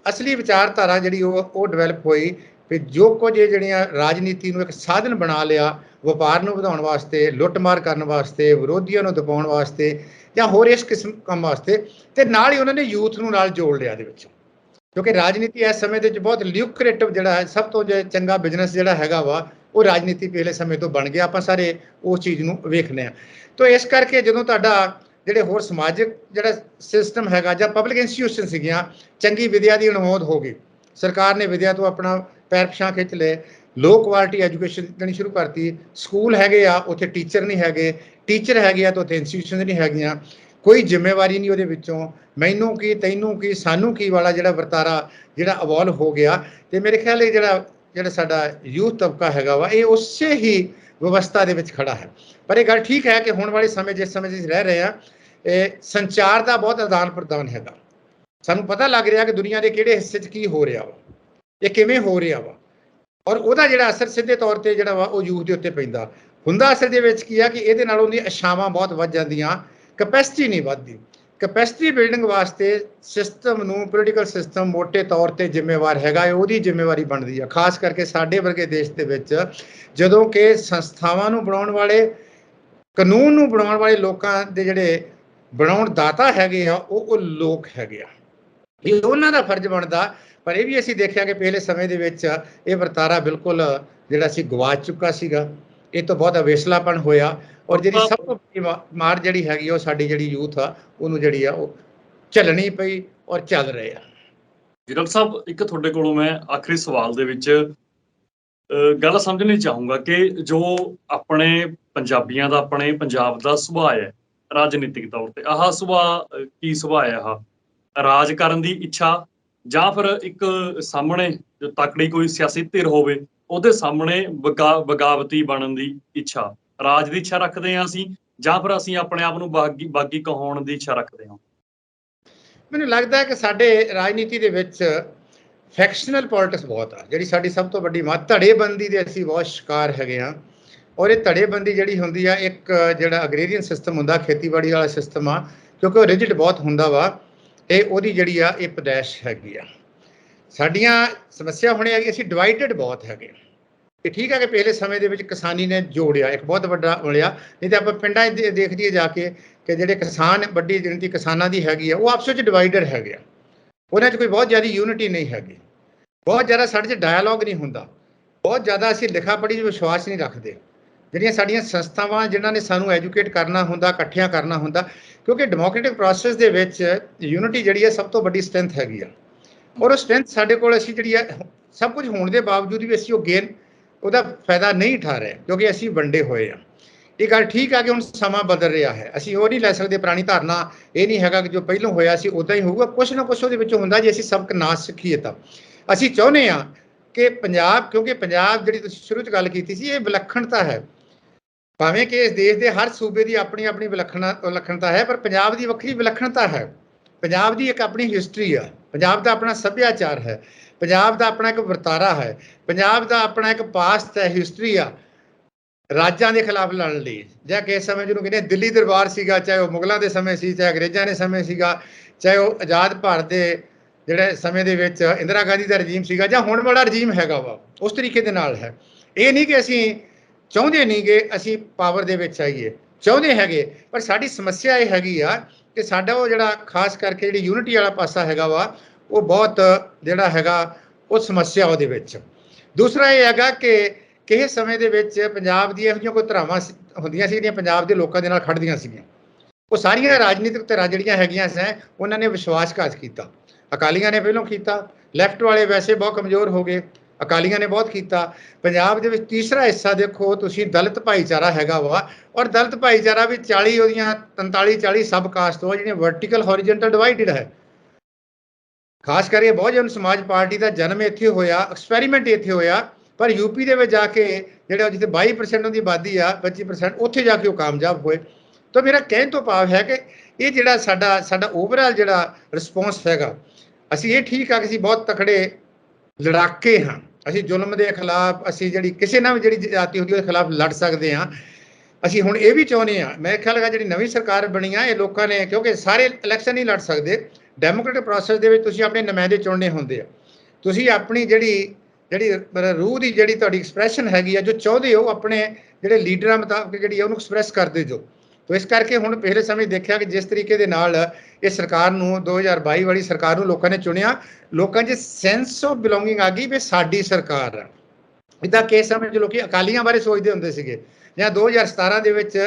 ਅਸਲੀ ਵਿਚਾਰਧਾਰਾ ਜਿਹੜੀ ਉਹ ਡਿਵੈਲਪ ਹੋਈ। ਵੀ ਜੋ ਕੁਝ ਇਹ ਜਿਹੜੀਆਂ ਰਾਜਨੀਤੀ ਨੂੰ ਇੱਕ ਸਾਧਨ ਬਣਾ ਲਿਆ ਵਪਾਰ ਨੂੰ ਵਧਾਉਣ ਵਾਸਤੇ, ਲੁੱਟਮਾਰ ਕਰਨ ਵਾਸਤੇ, ਵਿਰੋਧੀਆਂ ਨੂੰ ਦਬਾਉਣ ਵਾਸਤੇ, ਜਾਂ ਹੋਰ ਇਸ ਕਿਸਮ ਕੰਮ ਵਾਸਤੇ, ਤੇ ਨਾਲ ਹੀ ਉਹਨਾਂ ਨੇ ਯੂਥ ਨੂੰ ਨਾਲ ਜੋੜ ਲਿਆ ਇਹਦੇ ਵਿੱਚ, ਕਿਉਂਕਿ ਰਾਜਨੀਤੀ ਇਸ ਸਮੇਂ ਦੇ ਵਿੱਚ ਬਹੁਤ ਲਿਊਕਰੇਟਿਵ ਜਿਹੜਾ ਹੈ, ਸਭ ਤੋਂ ਚੰਗਾ ਬਿਜ਼ਨਸ ਜਿਹੜਾ ਹੈਗਾ ਵਾ, ਉਹ ਰਾਜਨੀਤੀ ਪਹਿਲੇ ਸਮੇਂ ਤੋਂ ਬਣ ਗਿਆ। ਆਪਾਂ ਸਾਰੇ ਉਸ ਚੀਜ਼ ਨੂੰ ਵੇਖਦੇ ਹਾਂ। ਤਾਂ ਇਸ ਕਰਕੇ ਜਦੋਂ ਤੁਹਾਡਾ ਜਿਹੜੇ ਹੋਰ ਸਮਾਜਿਕ ਜਿਹੜਾ ਸਿਸਟਮ ਹੈਗਾ, ਜਾਂ ਪਬਲਿਕ ਇੰਸਟੀਟਿਊਸ਼ਨ ਸੀਗੀਆਂ, ਚੰਗੀ ਵਿਦਿਆ ਦੀ ਅਣਹੋਂਦ ਹੋ ਗਈ, ਸਰਕਾਰ ਨੇ ਵਿਦਿਆ ਤੋਂ ਆਪਣਾ ਪੈਰ ਪਿਛਾਂਹ ਖਿੱਚ ਲਏ, ਲੋ ਕੁਆਲਿਟੀ ਐਜੂਕੇਸ਼ਨ ਦੇਣੀ ਸ਼ੁਰੂ ਕਰਤੀ। ਸਕੂਲ ਹੈਗੇ ਆ, ਉੱਥੇ ਟੀਚਰ ਨਹੀਂ ਹੈਗੇ, ਟੀਚਰ ਹੈਗੇ ਆ ਤਾਂ ਉੱਥੇ ਇੰਸਟੀਟਿਊਸ਼ਨ ਨਹੀਂ ਹੈਗੀਆਂ, ਕੋਈ ਜ਼ਿੰਮੇਵਾਰੀ ਨਹੀਂ ਉਹਦੇ ਵਿੱਚੋਂ, ਮੈਨੂੰ ਕੀ ਤੈਨੂੰ ਕੀ ਸਾਨੂੰ ਕੀ ਵਾਲਾ ਜਿਹੜਾ ਵਰਤਾਰਾ ਜਿਹੜਾ ਇਵੋਲਵ ਹੋ ਗਿਆ। ਤੇ ਮੇਰੇ ਖਿਆਲ ਇਹ ਜਿਹੜਾ ਸਾਡਾ ਯੂਥ ਤਬਕਾ ਹੈਗਾ ਵਾ, ਇਹ ਉਸੇ ਹੀ ਵਿਵਸਥਾ ਦੇ ਵਿੱਚ ਖੜਾ ਹੈ। ਪਰ ਇਹ ਗੱਲ ਠੀਕ ਹੈ ਕਿ ਹੁਣ ਵਾਲੇ ਸਮੇਂ, ਜਿਸ ਸਮੇਂ 'ਚ ਅਸੀਂ ਰਹਿ ਰਹੇ ਹਾਂ, ਇਹ ਸੰਚਾਰ ਦਾ ਬਹੁਤ ਆਦਾਨ ਪ੍ਰਦਾਨ ਹੈਗਾ। ਸਾਨੂੰ ਪਤਾ ਲੱਗ ਰਿਹਾ ਕਿ ਦੁਨੀਆ ਦੇ ਕਿਹੜੇ ਹਿੱਸੇ 'ਚ ਕੀ ਹੋ ਰਿਹਾ ਵਾ, ਇਹ ਕਿਵੇਂ ਹੋ ਰਿਹਾ ਵਾ, ਔਰ ਉਹਦਾ ਜਿਹੜਾ ਅਸਰ ਸਿੱਧੇ ਤੌਰ ਤੇ ਜਿਹੜਾ ਵਾ ਉਹ ਯੂਥ ਦੇ ਉੱਤੇ ਪੈਂਦਾ ਹੁੰਦਾ। ਅਸਲ ਦੇ ਵਿੱਚ ਕੀ ਆ ਕਿ ਇਹਦੇ ਨਾਲ ਉਹਦੀਆਂ ਆਸ਼ਾਵਾਂ ਬਹੁਤ ਵੱਧ ਜਾਂਦੀਆਂ, ਕੈਪੈਸਿਟੀ ਨਹੀਂ ਵੱਧਦੀ। ਕੈਪੈਸਿਟੀ ਬਿਲਡਿੰਗ ਵਾਸਤੇ ਸਿਸਟਮ ਨੂੰ, ਪੋਲੀਟੀਕਲ ਸਿਸਟਮ ਮੋਟੇ ਤੌਰ ਤੇ ਜ਼ਿੰਮੇਵਾਰ ਹੈਗਾ, ਉਹਦੀ ਜ਼ਿੰਮੇਵਾਰੀ ਬਣਦੀ ਆ। ਖਾਸ ਕਰਕੇ ਸਾਡੇ ਵਰਗੇ ਦੇਸ਼ ਦੇ ਵਿੱਚ, ਜਦੋਂ ਕਿ ਸੰਸਥਾਵਾਂ ਨੂੰ ਬਣਾਉਣ ਵਾਲੇ, ਕਾਨੂੰਨ ਨੂੰ ਬਣਾਉਣ ਵਾਲੇ ਲੋਕਾਂ ਦੇ ਜਿਹੜੇ ਬਣਾਉਣ ਦਾਤਾ ਹੈਗੇ ਆ, ਉਹ ਲੋਕ ਹੈਗੇ ਆ, ਇਹ ਉਹਨਾਂ ਦਾ ਫਰਜ਼ ਬਣਦਾ। ਪਰ ਇਹ ਵੀ ਅਸੀਂ ਦੇਖਿਆ ਕਿ ਪਹਿਲੇ ਸਮੇਂ ਦੇ ਵਿੱਚ ਇਹ ਵਰਤਾਰਾ ਬਿਲਕੁਲ ਜਿਹੜਾ ਸੀ ਗਵਾਚ ਚੁੱਕਾ ਸੀਗਾ। ਇਹ ਤੋਂ ਬਹੁਤ ਅਵੇਸਲਾਪਣ ਹੋਇਆ, ਔਰ ਜਿਹੜੀ ਸਭ ਤੋਂ ਵੱਡੀ ਮਾਰ ਜਿਹੜੀ ਹੈਗੀ ਉਹ ਸਾਡੀ ਜਿਹੜੀ ਯੂਥ ਆ ਉਹਨੂੰ ਜਿਹੜੀ ਆ ਉਹ ਝੱਲਣੀ ਪਈ, ਔਰ ਚੱਲ ਰਹੇ ਆ। ਜੀ ਡਾਕਟਰ ਸਾਹਿਬ, ਇੱਕ ਤੁਹਾਡੇ ਕੋਲੋਂ ਮੈਂ ਆਖਰੀ ਸਵਾਲ ਦੇ ਵਿੱਚ ਗੱਲ ਸਮਝਣੀ ਚਾਹੂੰਗਾ ਕਿ ਜੋ ਆਪਣੇ ਪੰਜਾਬੀਆਂ ਦਾ, ਆਪਣੇ ਪੰਜਾਬ ਦਾ ਸੁਭਾਅ ਹੈ ਰਾਜਨੀਤਿਕ ਤੌਰ ਤੇ, ਆਹ ਸੁਭਾਅ ਕੀ ਸੁਭਾਅ ਹੈ? ਆਹ ਰਾਜ ਕਰਨ ਦੀ ਇੱਛਾ, ਜਾਂ ਫਿਰ ਇੱਕ ਸਾਹਮਣੇ ਜੋ ਤਕੜੀ ਕੋਈ ਸਿਆਸੀ ਧਿਰ ਹੋਵੇ ਉਹਦੇ ਸਾਹਮਣੇ ਬਗਾਵਤੀ ਬਣਨ ਦੀ ਇੱਛਾ, ਰਾਜ ਦੀ ਇੱਛਾ ਰੱਖਦੇ ਹਾਂ ਅਸੀਂ, ਜਾਂ ਫਿਰ ਅਸੀਂ ਆਪਣੇ ਆਪ ਨੂੰ ਬਾਗੀ ਕਹਾਉਣ ਦੀ ਇੱਛਾ ਰੱਖਦੇ ਹਾਂ? ਮੈਨੂੰ ਲੱਗਦਾ ਹੈ ਕਿ ਸਾਡੇ ਰਾਜਨੀਤੀ ਦੇ ਵਿੱਚ ਫੈਕਸ਼ਨਲ ਪੋਲਿਟਿਕਸ ਬਹੁਤ ਆ, ਜਿਹੜੀ ਸਾਡੀ ਸਭ ਤੋਂ ਵੱਡੀ ਧੜੇਬੰਦੀ ਦੇ ਅਸੀਂ ਬਹੁਤ ਸ਼ਿਕਾਰ ਹੈਗੇ ਹਾਂ। ਔਰ ਇਹ ਧੜੇਬੰਦੀ ਜਿਹੜੀ ਹੁੰਦੀ ਆ, ਇੱਕ ਜਿਹੜਾ ਅਗਰੇਰੀਅਨ ਸਿਸਟਮ ਹੁੰਦਾ, ਖੇਤੀਬਾੜੀ ਵਾਲਾ ਸਿਸਟਮ ਆ, ਕਿਉਂਕਿ ਉਹ ਰਿਜਿਡ ਬਹੁਤ ਹੁੰਦਾ ਵਾ, ਇਹ ਉਹਦੀ ਜਿਹੜੀ ਆ ਇਹ ਪੈਦਾਇਸ਼ ਹੈਗੀ ਆ। ਸਾਡੀਆਂ ਸਮੱਸਿਆ ਹੋਣੀ ਹੈਗੀ, ਅਸੀਂ ਡਿਵਾਈਡਡ ਬਹੁਤ ਹੈਗੇ। ਇਹ ਠੀਕ ਹੈ ਕਿ ਪਹਿਲੇ ਸਮੇਂ ਦੇ ਵਿੱਚ ਕਿਸਾਨੀ ਨੇ ਜੋੜਿਆ, ਇੱਕ ਬਹੁਤ ਵੱਡਾ ਮਿਲਿਆ, ਨਹੀਂ ਤਾਂ ਆਪਾਂ ਪਿੰਡਾਂ 'ਚ ਦੇਖ ਲਈਏ ਜਾ ਕੇ ਕਿ ਜਿਹੜੇ ਕਿਸਾਨ, ਵੱਡੀ ਗਿਣਤੀ ਕਿਸਾਨਾਂ ਦੀ ਹੈਗੀ ਆ, ਉਹ ਆਪਸ ਵਿੱਚ ਡਿਵਾਈਡਡ ਹੈਗੇ ਆ, ਉਹਨਾਂ 'ਚ ਕੋਈ ਬਹੁਤ ਜ਼ਿਆਦਾ ਯੂਨਿਟੀ ਨਹੀਂ ਹੈਗੀ, ਬਹੁਤ ਜ਼ਿਆਦਾ ਸਾਡੇ 'ਚ ਡਾਇਲੋਗ ਨਹੀਂ ਹੁੰਦਾ, ਬਹੁਤ ਜ਼ਿਆਦਾ ਅਸੀਂ ਲਿਖਾ ਪੜ੍ਹੀ 'ਚ ਵਿਸ਼ਵਾਸ ਨਹੀਂ ਰੱਖਦੇ। ਜਿਹੜੀਆਂ ਸਾਡੀਆਂ ਸੰਸਥਾਵਾਂ ਜਿਨ੍ਹਾਂ ਨੇ ਸਾਨੂੰ ਐਜੂਕੇਟ ਕਰਨਾ ਹੁੰਦਾ, ਇਕੱਠਿਆਂ ਕਰਨਾ ਹੁੰਦਾ, ਕਿਉਂਕਿ ਡੈਮੋਕ੍ਰੈਟਿਕ ਪ੍ਰੋਸੈਸ ਦੇ ਵਿੱਚ ਯੂਨਿਟੀ ਜਿਹੜੀ ਹੈ ਸਭ ਤੋਂ ਵੱਡੀ ਸਟਰੈਂਥ ਹੈਗੀ ਆ। ਔਰ ਉਹ ਸਟਰੈਂਥ ਸਾਡੇ ਕੋਲ ਅਸੀਂ ਜਿਹੜੀ ਹੈ ਸਭ ਕੁਝ ਹੋਣ ਦੇ ਬਾਵਜੂਦ ਵੀ ਅਸੀਂ ਉਹ ਗੇਨ, ਉਹਦਾ ਫਾਇਦਾ ਨਹੀਂ ਉਠਾ ਰਹੇ, ਕਿਉਂਕਿ ਅਸੀਂ ਵੰਡੇ ਹੋਏ ਆ। ਇਹ ਗੱਲ ਠੀਕ ਆ ਕਿ ਹੁਣ ਸਮਾਂ ਬਦਲ ਰਿਹਾ ਹੈ, ਅਸੀਂ ਉਹ ਨਹੀਂ ਲੈ ਸਕਦੇ ਪੁਰਾਣੀ ਧਾਰਨਾ, ਇਹ ਨਹੀਂ ਹੈਗਾ ਕਿ ਜੋ ਪਹਿਲਾਂ ਹੋਇਆ ਸੀ ਉੱਦਾਂ ਹੀ ਹੋਊਗਾ, ਕੁਛ ਨਾ ਕੁਛ ਉਹਦੇ ਵਿੱਚੋਂ ਹੁੰਦਾ। ਜੇ ਅਸੀਂ ਸਬਕ ਨਾ ਸਿੱਖੀਏ ਤਾਂ ਅਸੀਂ ਚਾਹੁੰਦੇ ਹਾਂ ਕਿ ਪੰਜਾਬ, ਕਿਉਂਕਿ ਪੰਜਾਬ ਜਿਹੜੀ ਤੁਸੀਂ ਸ਼ੁਰੂ 'ਚ ਗੱਲ ਕੀਤੀ ਸੀ, ਇਹ ਵਿਲੱਖਣਤਾ ਹੈ, ਭਾਵੇਂ ਕਿ ਇਸ ਦੇਸ਼ ਦੇ ਹਰ ਸੂਬੇ ਦੀ ਆਪਣੀ ਆਪਣੀ ਵਿਲੱਖਣਤਾ ਹੈ, ਪਰ ਪੰਜਾਬ ਦੀ ਵੱਖਰੀ ਵਿਲੱਖਣਤਾ ਹੈ। ਪੰਜਾਬ ਦੀ ਇੱਕ ਆਪਣੀ ਹਿਸਟਰੀ ਆ, ਪੰਜਾਬ ਦਾ ਆਪਣਾ ਸੱਭਿਆਚਾਰ ਹੈ, ਪੰਜਾਬ ਦਾ ਆਪਣਾ ਇੱਕ ਵਰਤਾਰਾ ਹੈ, ਪੰਜਾਬ ਦਾ ਆਪਣਾ ਇੱਕ ਪਾਸਟ ਹੈ, ਹਿਸਟਰੀ ਆ। ਰਾਜਾਂ ਦੇ ਖਿਲਾਫ ਲੜਨ ਲਈ, ਜਾਂ ਕਿਸੇ ਸਮੇਂ ਜਿਹਨੂੰ ਕਹਿੰਦੇ ਦਿੱਲੀ ਦਰਬਾਰ ਸੀਗਾ, ਚਾਹੇ ਉਹ ਮੁਗਲਾਂ ਦੇ ਸਮੇਂ ਸੀ, ਚਾਹੇ ਅੰਗਰੇਜ਼ਾਂ ਦੇ ਸਮੇਂ ਸੀਗਾ, ਚਾਹੇ ਉਹ ਆਜ਼ਾਦ ਭਾਰਤ ਦੇ ਜਿਹੜੇ ਸਮੇਂ ਦੇ ਵਿੱਚ ਇੰਦਰਾ ਗਾਂਧੀ ਦਾ ਰਜੀਮ ਸੀਗਾ, ਜਾਂ ਹੁਣ ਵਾਲਾ ਰਜੀਮ ਹੈਗਾ ਵਾ, ਉਸ ਤਰੀਕੇ ਦੇ ਨਾਲ ਹੈ। ਇਹ ਨਹੀਂ ਕਿ ਅਸੀਂ ਚਾਹੁੰਦੇ ਨਹੀਂ ਕਿ ਅਸੀਂ ਪਾਵਰ ਦੇ ਵਿੱਚ ਆਈਏ, ਚਾਹੁੰਦੇ ਹੈਗੇ, ਪਰ ਸਾਡੀ ਸਮੱਸਿਆ ਇਹ ਹੈਗੀ ਆ ਕਿ ਸਾਡਾ ਉਹ ਜਿਹੜਾ ਖਾਸ ਕਰਕੇ ਜਿਹੜੀ ਯੂਨਿਟੀ ਵਾਲਾ ਪਾਸਾ ਹੈਗਾ ਵਾ, ਉਹ ਬਹੁਤ ਜਿਹੜਾ ਹੈਗਾ ਉਹ ਸਮੱਸਿਆ ਉਹਦੇ ਵਿੱਚ। ਦੂਸਰਾ ਇਹ ਹੈਗਾ ਕਿ ਕਿਸੇ ਸਮੇਂ ਦੇ ਵਿੱਚ ਪੰਜਾਬ ਦੀਆਂ ਇਹੋ ਜਿਹੀਆਂ ਕੋਈ ਧਰਾਵਾਂ ਹੁੰਦੀਆਂ ਸੀ ਜਿਹੜੀਆਂ ਪੰਜਾਬ ਦੇ ਲੋਕਾਂ ਦੇ ਨਾਲ ਖੜਦੀਆਂ ਸੀਗੀਆਂ, ਉਹ ਸਾਰੀਆਂ ਰਾਜਨੀਤਿਕ ਧਿਰਾਂ ਜਿਹੜੀਆਂ ਹੈਗੀਆਂ ਸਨ, ਉਹਨਾਂ ਨੇ ਵਿਸ਼ਵਾਸਘਾਤ ਕੀਤਾ। ਅਕਾਲੀਆਂ ਨੇ ਪਹਿਲਾਂ ਕੀਤਾ, ਲੈਫਟ ਵਾਲੇ ਵੈਸੇ ਬਹੁਤ ਕਮਜ਼ੋਰ ਹੋ ਗਏ, ਅਕਾਲੀਆਂ ਨੇ ਬਹੁਤ ਕੀਤਾ। ਪੰਜਾਬ ਦੇ ਵਿੱਚ ਤੀਸਰਾ ਹਿੱਸਾ ਦੇਖੋ ਤੁਸੀਂ, ਦਲਿਤ ਭਾਈਚਾਰਾ ਹੈਗਾ ਵਾ, ਔਰ ਦਲਿਤ ਭਾਈਚਾਰਾ ਵੀ 40 ਉਹਦੀਆਂ 43-40 ਸਬ ਕਾਸਟ ਹੋ, ਜਿਹੜੀਆਂ ਵਰਟੀਕਲ ਹੌਰੀਜ਼ੌਨਟਲ ਡਿਵਾਈਡਡ ਹੈ। ਖਾਸ ਕਰਕੇ ਬਹੁਜਨ ਸਮਾਜ ਪਾਰਟੀ ਦਾ ਜਨਮ ਇੱਥੇ ਹੋਇਆ, ਐਕਸਪੈਰੀਮੈਂਟ ਇੱਥੇ ਹੋਇਆ, ਪਰ ਯੂਪੀ ਦੇ ਵਿੱਚ ਜਾ ਕੇ ਜਿਹੜਾ ਜਿੱਥੇ 22% ਉਹਦੀ ਆਬਾਦੀ ਆ, 25%, ਉੱਥੇ ਜਾ ਕੇ ਉਹ ਕਾਮਯਾਬ ਹੋਏ। ਤਾਂ ਮੇਰਾ ਕਹਿਣ ਤੋਂ ਭਾਵ ਹੈ ਕਿ ਇਹ ਜਿਹੜਾ ਸਾਡਾ ਓਵਰਆਲ ਜਿਹੜਾ ਰਿਸਪੌਂਸ ਹੈਗਾ, ਅਸੀਂ ਇਹ ਠੀਕ ਆ ਕਿ ਅਸੀਂ ਬਹੁਤ ਤਕੜੇ ਲੜਾਕੇ ਹਾਂ, ਅਸੀਂ ਜ਼ੁਲਮ ਦੇ ਖਿਲਾਫ, ਅਸੀਂ ਜਿਹੜੀ ਕਿਸੇ ਨਾਲ ਵੀ ਜਿਹੜੀ ਜਾਤੀ ਹੁੰਦੀ ਉਹਦੇ ਖਿਲਾਫ ਲੜ ਸਕਦੇ ਹਾਂ। ਅਸੀਂ ਹੁਣ ਇਹ ਵੀ ਚਾਹੁੰਦੇ ਹਾਂ, ਮੇਰੇ ਖਿਆਲ ਹੈਗਾ ਜਿਹੜੀ ਨਵੀਂ ਸਰਕਾਰ ਬਣੀ ਆ, ਇਹ ਲੋਕਾਂ ਨੇ, ਕਿਉਂਕਿ ਸਾਰੇ ਇਲੈਕਸ਼ਨ ਨਹੀਂ ਲੜ ਸਕਦੇ, ਡੈਮੋਕ੍ਰੈਟਿਕ ਪ੍ਰੋਸੈਸ ਦੇ ਵਿੱਚ ਤੁਸੀਂ ਆਪਣੇ ਨੁਮਾਇੰਦੇ ਚੁਣਨੇ ਹੁੰਦੇ ਆ, ਤੁਸੀਂ ਆਪਣੀ ਜਿਹੜੀ ਰੂਹ ਦੀ ਜਿਹੜੀ ਤੁਹਾਡੀ ਐਕਸਪ੍ਰੈਸ਼ਨ ਹੈਗੀ ਆ, ਜੋ ਚਾਹੁੰਦੇ ਹੋ ਆਪਣੇ ਜਿਹੜੇ ਲੀਡਰਾਂ ਮੁਤਾਬਕ ਜਿਹੜੀ ਉਹਨੂੰ ਐਕਸਪ੍ਰੈਸ ਕਰਦੇ ਜੋ। ਤੋ ਇਸ ਕਰਕੇ ਹੁਣ ਪਿਛਲੇ ਸਮੇਂ ਦੇਖਿਆ ਕਿ ਜਿਸ ਤਰੀਕੇ ਦੇ ਨਾਲ ਇਹ ਸਰਕਾਰ ਨੂੰ 2022 ਵਾਲੀ ਸਰਕਾਰ ਨੂੰ ਲੋਕਾਂ ਨੇ ਚੁਣਿਆ, ਲੋਕਾਂ 'ਚ ਸੈਂਸ ਆਫ ਬਿਲੋਂਗਿੰਗ ਆ ਗਈ ਵੀ ਸਾਡੀ ਸਰਕਾਰ ਆ। ਇੱਦਾਂ ਕਿਸੇ ਸਮੇਂ 'ਚ ਲੋਕੀ ਅਕਾਲੀਆਂ ਬਾਰੇ ਸੋਚਦੇ ਹੁੰਦੇ ਸੀਗੇ, ਜਾਂ 2017 ਦੇ ਵਿੱਚ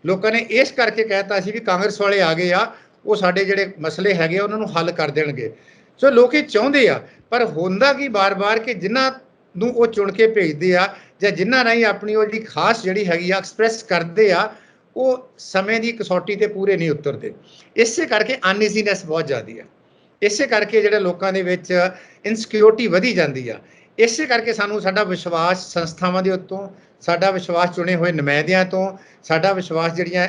ਲੋਕਾਂ ਨੇ ਇਸ ਕਰਕੇ ਕਹਿਤਾ ਸੀ ਵੀ ਕਾਂਗਰਸ ਵਾਲੇ ਆ ਗਏ ਆ, ਉਹ ਸਾਡੇ ਜਿਹੜੇ ਮਸਲੇ ਹੈਗੇ ਉਹਨਾਂ ਨੂੰ ਹੱਲ ਕਰ ਦੇਣਗੇ। ਸੋ ਲੋਕ ਇਹ ਚਾਹੁੰਦੇ ਆ, ਪਰ ਹੁੰਦਾ ਕੀ ਬਾਰ-ਬਾਰ ਕਿ ਜਿਨ੍ਹਾਂ ਨੂੰ ਉਹ ਚੁਣ ਕੇ ਭੇਜਦੇ ਆ, ਜਾਂ ਜਿਨ੍ਹਾਂ ਰਾਹੀਂ ਆਪਣੀ ਉਹ ਜਿਹੜੀ ਖਾਸ ਜਿਹੜੀ ਹੈਗੀ ਆ ਐਕਸਪ੍ਰੈਸ ਕਰਦੇ ਆ, ਉਹ ਸਮੇਂ ਦੀ ਕਸੌਟੀ ਤੇ ਪੂਰੇ ਨਹੀਂ ਉਤਰਦੇ। ਇਸੇ ਕਰਕੇ ਅਨਈਜ਼ੀਨੈਸ ਬਹੁਤ ਜ਼ਿਆਦੀ ਆ, ਇਸੇ ਕਰਕੇ ਜਿਹੜੇ ਲੋਕਾਂ ਦੇ ਵਿੱਚ ਇਨਸਿਕਿਉਰਿਟੀ ਵਧੀ ਜਾਂਦੀ ਆ। ਇਸੇ ਕਰਕੇ ਸਾਨੂੰ ਸਾਡਾ ਵਿਸ਼ਵਾਸ ਸੰਸਥਾਵਾਂ ਦੇ ਉੱਤੋਂ, ਸਾਡਾ ਵਿਸ਼ਵਾਸ ਚੁਣੇ ਹੋਏ ਨੁਮਾਇੰਦਿਆਂ ਤੋਂ, ਸਾਡਾ ਵਿਸ਼ਵਾਸ ਜਿਹੜੀਆਂ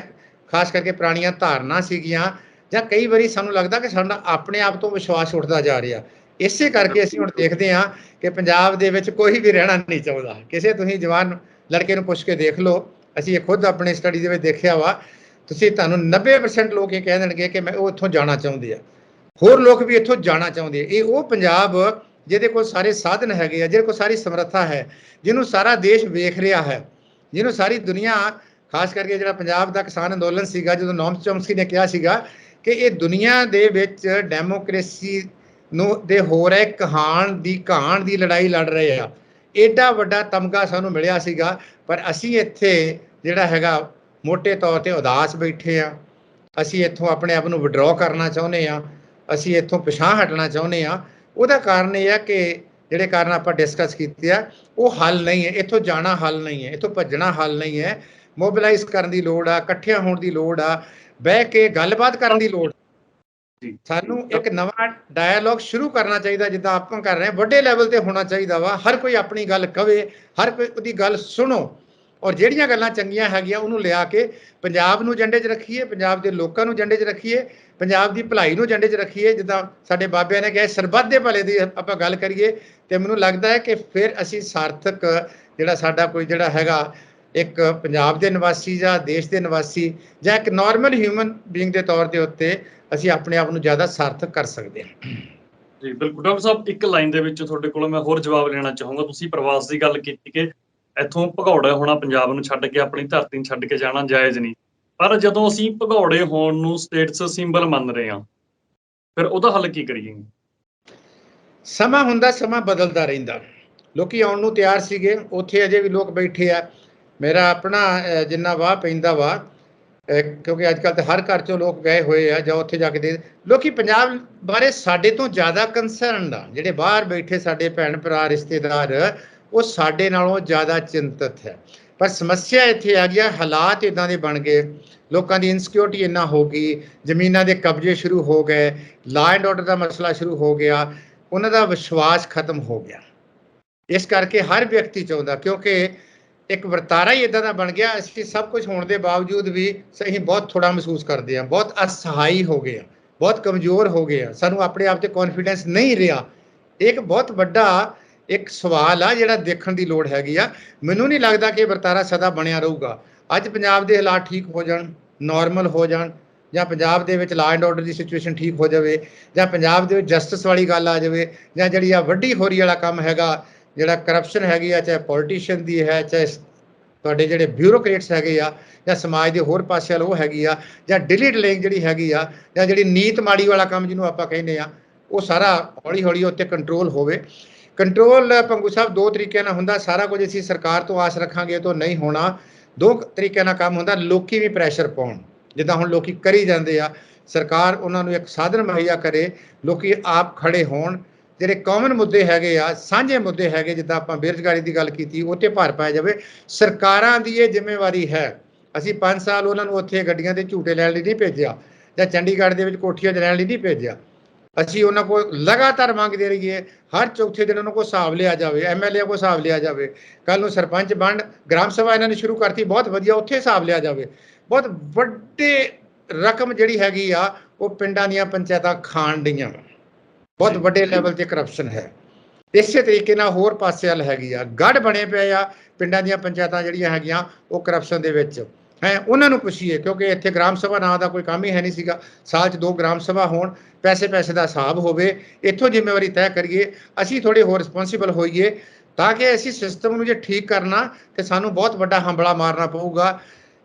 ਖਾਸ ਕਰਕੇ ਪੁਰਾਣੀਆਂ ਧਾਰਨਾ ਸੀਗੀਆਂ, ਜਾਂ ਕਈ ਵਾਰੀ ਸਾਨੂੰ ਲੱਗਦਾ ਕਿ ਸਾਡਾ ਆਪਣੇ ਆਪ ਤੋਂ ਵਿਸ਼ਵਾਸ ਉੱਠਦਾ ਜਾ ਰਿਹਾ। ਇਸੇ ਕਰਕੇ ਅਸੀਂ ਹੁਣ ਦੇਖਦੇ ਹਾਂ ਕਿ ਪੰਜਾਬ ਦੇ ਵਿੱਚ ਕੋਈ ਵੀ ਰਹਿਣਾ ਨਹੀਂ ਚਾਹੁੰਦਾ। ਕਿਸੇ ਤੁਸੀਂ ਜਵਾਨ ਲੜਕੇ ਨੂੰ ਪੁੱਛ ਕੇ ਦੇਖ ਲਓ, ਅਸੀਂ ਇਹ ਖੁਦ ਆਪਣੀ ਸਟੱਡੀ ਦੇ ਵਿੱਚ ਦੇਖਿਆ ਵਾ, ਤੁਹਾਨੂੰ 90% ਲੋਕ ਇਹ ਕਹਿ ਦੇਣਗੇ ਕਿ ਮੈਂ ਉਹ ਇੱਥੋਂ ਜਾਣਾ ਚਾਹੁੰਦੇ ਆ, ਹੋਰ ਲੋਕ ਵੀ ਇੱਥੋਂ ਜਾਣਾ ਚਾਹੁੰਦੇ ਆ। ਇਹ ਉਹ ਪੰਜਾਬ ਜਿਹਦੇ ਕੋਲ ਸਾਰੇ ਸਾਧਨ ਹੈਗੇ ਆ, ਜਿਹਦੇ ਕੋਲ ਸਾਰੀ ਸਮਰੱਥਾ ਹੈ, ਜਿਹਨੂੰ ਸਾਰਾ ਦੇਸ਼ ਵੇਖ ਰਿਹਾ ਹੈ, ਜਿਹਨੂੰ ਸਾਰੀ ਦੁਨੀਆ, ਖਾਸ ਕਰਕੇ ਜਿਹੜਾ ਪੰਜਾਬ ਦਾ ਕਿਸਾਨ ਅੰਦੋਲਨ ਸੀਗਾ, ਜਦੋਂ ਨੋਮ ਚੋਮਸਕੀ ਨੇ ਕਿਹਾ ਸੀਗਾ ਕਿ ਇਹ ਦੁਨੀਆ ਦੇ ਵਿੱਚ ਡੈਮੋਕ੍ਰੇਸੀ ਨੂੰ ਦੇ ਹੋ ਰਹੇ ਕਹਾਣ ਦੀ ਲੜਾਈ ਲੜ ਰਹੇ ਆ, ਐਡਾ ਵੱਡਾ ਤਮਗਾ ਸਾਨੂੰ ਮਿਲਿਆ ਸੀਗਾ, ਪਰ ਅਸੀਂ ਇੱਥੇ ਜਿਹੜਾ ਹੈਗਾ ਮੋਟੇ ਤੌਰ ਤੇ ਉਦਾਸ ਬੈਠੇ ਆ। ਅਸੀਂ ਇੱਥੋਂ ਆਪਣੇ ਆਪ ਨੂੰ ਵਿਡਰਾਅ ਕਰਨਾ ਚਾਹੁੰਦੇ ਆ, ਅਸੀਂ ਇੱਥੋਂ ਪਿਛਾਂਹ ਹਟਣਾ ਚਾਹੁੰਦੇ ਆ। ਉਹਦਾ ਕਾਰਨ ਇਹ ਆ ਕਿ ਜਿਹੜੇ ਕਾਰਨ ਆਪਾਂ ਡਿਸਕਸ ਕੀਤੇ ਆ, ਉਹ ਹੱਲ ਨਹੀਂ ਹੈ। ਇੱਥੋਂ ਜਾਣਾ ਹੱਲ ਨਹੀਂ ਹੈ, ਇੱਥੋਂ ਭੱਜਣਾ ਹੱਲ ਨਹੀਂ ਹੈ। ਮੋਬਿਲਾਈਜ਼ ਕਰਨ ਦੀ ਲੋੜ ਆ, ਇਕੱਠਿਆਂ ਹੋਣ ਦੀ ਲੋੜ ਆ, ਬਹਿ ਕੇ ਗੱਲਬਾਤ ਕਰਨ ਦੀ ਲੋੜ। ਸਾਨੂੰ ਇੱਕ ਨਵਾਂ ਡਾਇਲੋਗ ਸ਼ੁਰੂ ਕਰਨਾ ਚਾਹੀਦਾ, ਜਿੱਦਾਂ ਆਪਾਂ ਕਰ ਰਹੇ ਹਾਂ, ਵੱਡੇ ਲੈਵਲ ਤੇ ਹੋਣਾ ਚਾਹੀਦਾ ਵਾ। ਹਰ ਕੋਈ ਆਪਣੀ ਗੱਲ ਕਵੇ, ਹਰ ਕੋਈ ਉਹਦੀ ਗੱਲ ਸੁਣੋ, ਔਰ ਜਿਹੜੀਆਂ ਗੱਲਾਂ ਚੰਗੀਆਂ ਹੈਗੀਆਂ ਉਹਨੂੰ ਲਿਆ ਕੇ ਪੰਜਾਬ ਨੂੰ ਏਜੰਡੇ 'ਚ ਰੱਖੀਏ, ਪੰਜਾਬ ਦੇ ਲੋਕਾਂ ਨੂੰ ਏਜੰਡੇ 'ਚ ਰੱਖੀਏ, ਪੰਜਾਬ ਦੀ ਭਲਾਈ ਨੂੰ ਏਜੰਡੇ 'ਚ ਰੱਖੀਏ। ਜਿੱਦਾਂ ਸਾਡੇ ਬਾਬਿਆਂ ਨੇ ਕਿਹਾ ਸਰਬੱਤ ਦੇ ਭਲੇ ਦੀ ਆਪਾਂ ਗੱਲ ਕਰੀਏ ਤੇ ਮੈਨੂੰ ਲੱਗਦਾ ਹੈ ਕਿ ਫਿਰ ਅਸੀਂ ਸਾਰਥਕ ਜਿਹੜਾ ਸਾਡਾ ਕੋਈ ਜਿਹੜਾ ਹੈਗਾ ਇੱਕ ਪੰਜਾਬ ਦੇ ਨਿਵਾਸੀ ਜਾਂ ਦੇਸ਼ ਦੇ ਨਿਵਾਸੀ ਜਾਂ ਇੱਕ ਨਾਰਮਲ ਹਿਊਮਨ ਬੀਇੰਗ ਦੇ ਤੌਰ ਦੇ ਉੱਤੇ ਅਸੀਂ ਆਪਣੇ ਆਪ ਨੂੰ ਜ਼ਿਆਦਾ ਸਾਰਥਕ ਕਰ ਸਕਦੇ ਹਾਂ। ਜੀ ਬਿਲਕੁਲ ਡਾਕਟਰ ਸਾਹਿਬ, ਇੱਕ ਲਾਈਨ ਦੇ ਵਿੱਚ ਤੁਹਾਡੇ ਕੋਲੋਂ ਮੈਂ ਹੋਰ ਜਵਾਬ ਲੈਣਾ ਚਾਹੂੰਗਾ। ਤੁਸੀਂ ਪ੍ਰਵਾਸ ਦੀ ਗੱਲ ਕੀਤੀ ਕਿ ਇੱਥੋਂ ਭਗੌੜਾ ਹੋਣਾ, ਪੰਜਾਬ ਨੂੰ ਛੱਡ ਕੇ ਆਪਣੀ ਧਰਤੀ ਨੂੰ ਛੱਡ ਕੇ ਜਾਣਾ ਜਾਇਜ਼ ਨਹੀਂ, ਪਰ ਜਦੋਂ ਅਸੀਂ ਭਗੌੜੇ ਹੋਣ ਨੂੰ ਸਟੇਟਸ ਸਿੰਬਲ ਮੰਨ ਰਹੇ ਹਾਂ ਫਿਰ ਉਹਦਾ ਹੱਲ ਕੀ ਕਰੀਏ? ਸਮਾਂ ਹੁੰਦਾ, ਸਮਾਂ ਬਦਲਦਾ ਰਹਿੰਦਾ। ਲੋਕੀ ਆਉਣ ਨੂੰ ਤਿਆਰ ਸੀਗੇ, ਉੱਥੇ ਅਜੇ ਵੀ ਲੋਕ ਬੈਠੇ ਆ। ਮੇਰਾ ਆਪਣਾ ਜਿੰਨਾ ਵਾਹ ਪੈਂਦਾ ਵਾ, ਕਿਉਂਕਿ ਅੱਜ ਕੱਲ੍ਹ ਤਾਂ ਹਰ ਘਰ 'ਚੋਂ ਲੋਕ ਗਏ ਹੋਏ ਆ ਜਾਂ ਉੱਥੇ ਜਾ ਕੇ ਦੇ ਲੋਕੀ ਪੰਜਾਬ ਬਾਰੇ ਸਾਡੇ ਤੋਂ ਜ਼ਿਆਦਾ ਕੰਸਰਨਡ ਆ। ਜਿਹੜੇ ਬਾਹਰ ਬੈਠੇ ਸਾਡੇ ਭੈਣ ਭਰਾ ਰਿਸ਼ਤੇਦਾਰ ਉਹ ਸਾਡੇ ਨਾਲੋਂ ਜ਼ਿਆਦਾ ਚਿੰਤਤ ਹੈ। ਪਰ ਸਮੱਸਿਆ ਇੱਥੇ ਆ ਗਿਆ, ਹਾਲਾਤ ਇੱਦਾਂ ਦੇ ਬਣ ਗਏ, ਲੋਕਾਂ ਦੀ ਇਨਸਿਕਿਉਰਿਟੀ ਇੰਨਾ ਹੋ ਗਈ, ਜ਼ਮੀਨਾਂ ਦੇ ਕਬਜ਼ੇ ਸ਼ੁਰੂ ਹੋ ਗਏ, ਲਾਅ ਐਂਡ ਆਰਡਰ ਦਾ ਮਸਲਾ ਸ਼ੁਰੂ ਹੋ ਗਿਆ, ਉਹਨਾਂ ਦਾ ਵਿਸ਼ਵਾਸ ਖਤਮ ਹੋ ਗਿਆ। ਇਸ ਕਰਕੇ ਹਰ ਵਿਅਕਤੀ ਚਾਹੁੰਦਾ, ਕਿਉਂਕਿ ਇੱਕ ਵਰਤਾਰਾ ਹੀ ਇੱਦਾਂ ਦਾ ਬਣ ਗਿਆ, ਅਸੀਂ ਸਭ ਕੁਝ ਹੋਣ ਦੇ ਬਾਵਜੂਦ ਵੀ ਅਸੀਂ ਬਹੁਤ ਥੋੜ੍ਹਾ ਮਹਿਸੂਸ ਕਰਦੇ ਹਾਂ, ਬਹੁਤ ਅਸਹਾਈ ਹੋ ਗਏ ਹਾਂ, ਬਹੁਤ ਕਮਜ਼ੋਰ ਹੋ ਗਏ ਹਾਂ, ਸਾਨੂੰ ਆਪਣੇ ਆਪ 'ਤੇ ਕੌਨਫੀਡੈਂਸ ਨਹੀਂ ਰਿਹਾ। ਇੱਕ ਬਹੁਤ ਵੱਡਾ ਇੱਕ ਸਵਾਲ ਆ ਜਿਹੜਾ ਦੇਖਣ ਦੀ ਲੋੜ ਹੈਗੀ ਆ। ਮੈਨੂੰ ਨਹੀਂ ਲੱਗਦਾ ਕਿ ਵਰਤਾਰਾ ਸਦਾ ਬਣਿਆ ਰਹੂਗਾ। ਅੱਜ ਪੰਜਾਬ ਦੇ ਹਾਲਾਤ ਠੀਕ ਹੋ ਜਾਣ, ਨਾਰਮਲ ਹੋ ਜਾਣ, ਜਾਂ ਪੰਜਾਬ ਦੇ ਵਿੱਚ law and order the situation ਠੀਕ ਹੋ ਜਾਵੇ, ਜਾਂ ਪੰਜਾਬ ਦੇ ਵਿੱਚ ਜਸਟਿਸ ਵਾਲੀ ਗੱਲ ਆ ਜਾਵੇ, ਜਾਂ ਜਿਹੜੀ ਆ ਵੱਡੀ ਖੋਰੀ ਵਾਲਾ ਕੰਮ ਹੈਗਾ, ਜਿਹੜਾ ਕਰਪਸ਼ਨ ਹੈਗੀ ਆ, ਚਾਹੇ ਪੋਲੀਟੀਸ਼ੀਅਨ ਦੀ ਹੈ, ਚਾਹੇ ਤੁਹਾਡੇ ਜਿਹੜੇ ਬਿਊਰੋਕਰੇਟਸ ਹੈਗੇ ਆ, ਜਾਂ ਸਮਾਜ ਦੇ ਹੋਰ ਪਾਸੇ ਵੱਲ ਉਹ ਹੈਗੀ ਆ, ਜਾਂ ਡਿਲੀ ਡਿਲੇਇੰਗ ਜਿਹੜੀ ਹੈਗੀ ਆ, ਜਾਂ ਜਿਹੜੀ ਨੀਤ ਮਾੜੀ ਵਾਲਾ ਕੰਮ ਜਿਹਨੂੰ ਆਪਾਂ ਕਹਿੰਦੇ ਆ, ਉਹ ਸਾਰਾ ਹੌਲੀ ਹੌਲੀ ਉੱਤੇ ਕੰਟਰੋਲ ਹੋਵੇ। ਕੰਟਰੋਲ ਪੰਗੂ ਸਾਹਿਬ ਦੋ ਤਰੀਕਿਆਂ ਨਾਲ ਹੁੰਦਾ। ਸਾਰਾ ਕੁਝ ਅਸੀਂ ਸਰਕਾਰ ਤੋਂ ਆਸ ਰੱਖਾਂਗੇ ਤਾਂ ਨਹੀਂ ਹੋਣਾ। ਦੋ ਤਰੀਕਿਆਂ ਨਾਲ ਕੰਮ ਹੁੰਦਾ। ਲੋਕੀ ਵੀ ਪ੍ਰੈਸ਼ਰ ਪਾਉਣ, ਜਿੱਦਾਂ ਹੁਣ ਲੋਕੀ ਕਰੀ ਜਾਂਦੇ ਆ, ਸਰਕਾਰ ਉਹਨਾਂ ਨੂੰ ਇੱਕ ਸਾਧਨ ਮੁਹੱਈਆ ਕਰੇ, ਲੋਕੀ ਆਪ ਖੜੇ ਹੋਣ, ਜਿਹੜੇ ਕਾਮਨ ਮੁੱਦੇ ਹੈਗੇ ਆ, ਸਾਂਝੇ ਮੁੱਦੇ ਹੈਗੇ, ਜਿੱਦਾਂ ਆਪਾਂ ਬੇਰੁਜ਼ਗਾਰੀ ਦੀ ਗੱਲ ਕੀਤੀ, ਉਹ 'ਤੇ ਭਾਰ ਪਾਇਆ ਜਾਵੇ। ਸਰਕਾਰਾਂ ਦੀ ਇਹ ਜ਼ਿੰਮੇਵਾਰੀ ਹੈ। ਅਸੀਂ 5 ਸਾਲ ਉਹਨਾਂ ਨੂੰ ਉੱਥੇ ਗੱਡੀਆਂ ਦੇ ਝੂਟੇ ਲੈਣ ਲਈ ਨਹੀਂ ਭੇਜਿਆ, ਜਾਂ ਚੰਡੀਗੜ੍ਹ ਦੇ ਵਿੱਚ ਕੋਠੀਆਂ 'ਚ ਰਹਿਣ ਲਈ ਨਹੀਂ ਭੇਜਿਆ। ਅਸੀਂ ਉਹਨਾਂ ਕੋਲ ਲਗਾਤਾਰ ਮੰਗਦੇ ਰਹੀਏ, ਹਰ ਚੌਥੇ ਦਿਨ ਉਹਨਾਂ ਕੋਲ ਹਿਸਾਬ ਲਿਆ ਜਾਵੇ, MLA ਕੋਲ ਹਿਸਾਬ ਲਿਆ ਜਾਵੇ। ਕੱਲ੍ਹ ਨੂੰ ਸਰਪੰਚ ਬਣ, ਗ੍ਰਾਮ ਸਭਾ ਇਹਨਾਂ ਨੇ ਸ਼ੁਰੂ ਕਰਤੀ, ਬਹੁਤ ਵਧੀਆ, ਉੱਥੇ ਹਿਸਾਬ ਲਿਆ ਜਾਵੇ। ਬਹੁਤ ਵੱਡੇ ਰਕਮ ਜਿਹੜੀ ਹੈਗੀ ਆ ਉਹ ਪਿੰਡਾਂ ਦੀਆਂ ਪੰਚਾਇਤਾਂ ਖਾਣ ਡੀਆਂ, ਬਹੁਤ ਵੱਡੇ ਲੈਵਲ 'ਤੇ ਕਰਪਸ਼ਨ ਹੈ। ਇਸੇ ਤਰੀਕੇ ਨਾਲ ਹੋਰ ਪਾਸੇ ਵੱਲ ਹੈਗੀ ਆ, ਗੜ ਬਣੇ ਪਏ ਆ ਪਿੰਡਾਂ ਦੀਆਂ ਪੰਚਾਇਤਾਂ ਜਿਹੜੀਆਂ ਹੈਗੀਆਂ ਉਹ ਕਰਪਸ਼ਨ ਦੇ ਵਿੱਚ ਹੈ। ਉਹਨਾਂ ਨੂੰ ਪੁੱਛੀਏ, ਕਿਉਂਕਿ ਇੱਥੇ ਗ੍ਰਾਮ ਸਭਾ ਨਾਂ ਦਾ ਕੋਈ ਕੰਮ ਹੀ ਹੈ ਨਹੀਂ ਸੀਗਾ। ਸਾਲ 'ਚ 2 ਗ੍ਰਾਮ ਸਭਾ ਹੋਣ, ਪੈਸੇ ਦਾ ਹਿਸਾਬ ਹੋਵੇ, ਇੱਥੋਂ ਜ਼ਿੰਮੇਵਾਰੀ ਤੈਅ ਕਰੀਏ। ਅਸੀਂ ਥੋੜ੍ਹੇ ਹੋਰ ਰਿਸਪੌਂਸੀਬਲ ਹੋਈਏ, ਤਾਂ ਕਿ ਅਸੀਂ ਸਿਸਟਮ ਨੂੰ ਜੇ ਠੀਕ ਕਰਨਾ ਤੇ ਸਾਨੂੰ ਬਹੁਤ ਵੱਡਾ ਹੰਬਲਾ ਮਾਰਨਾ ਪਊਗਾ।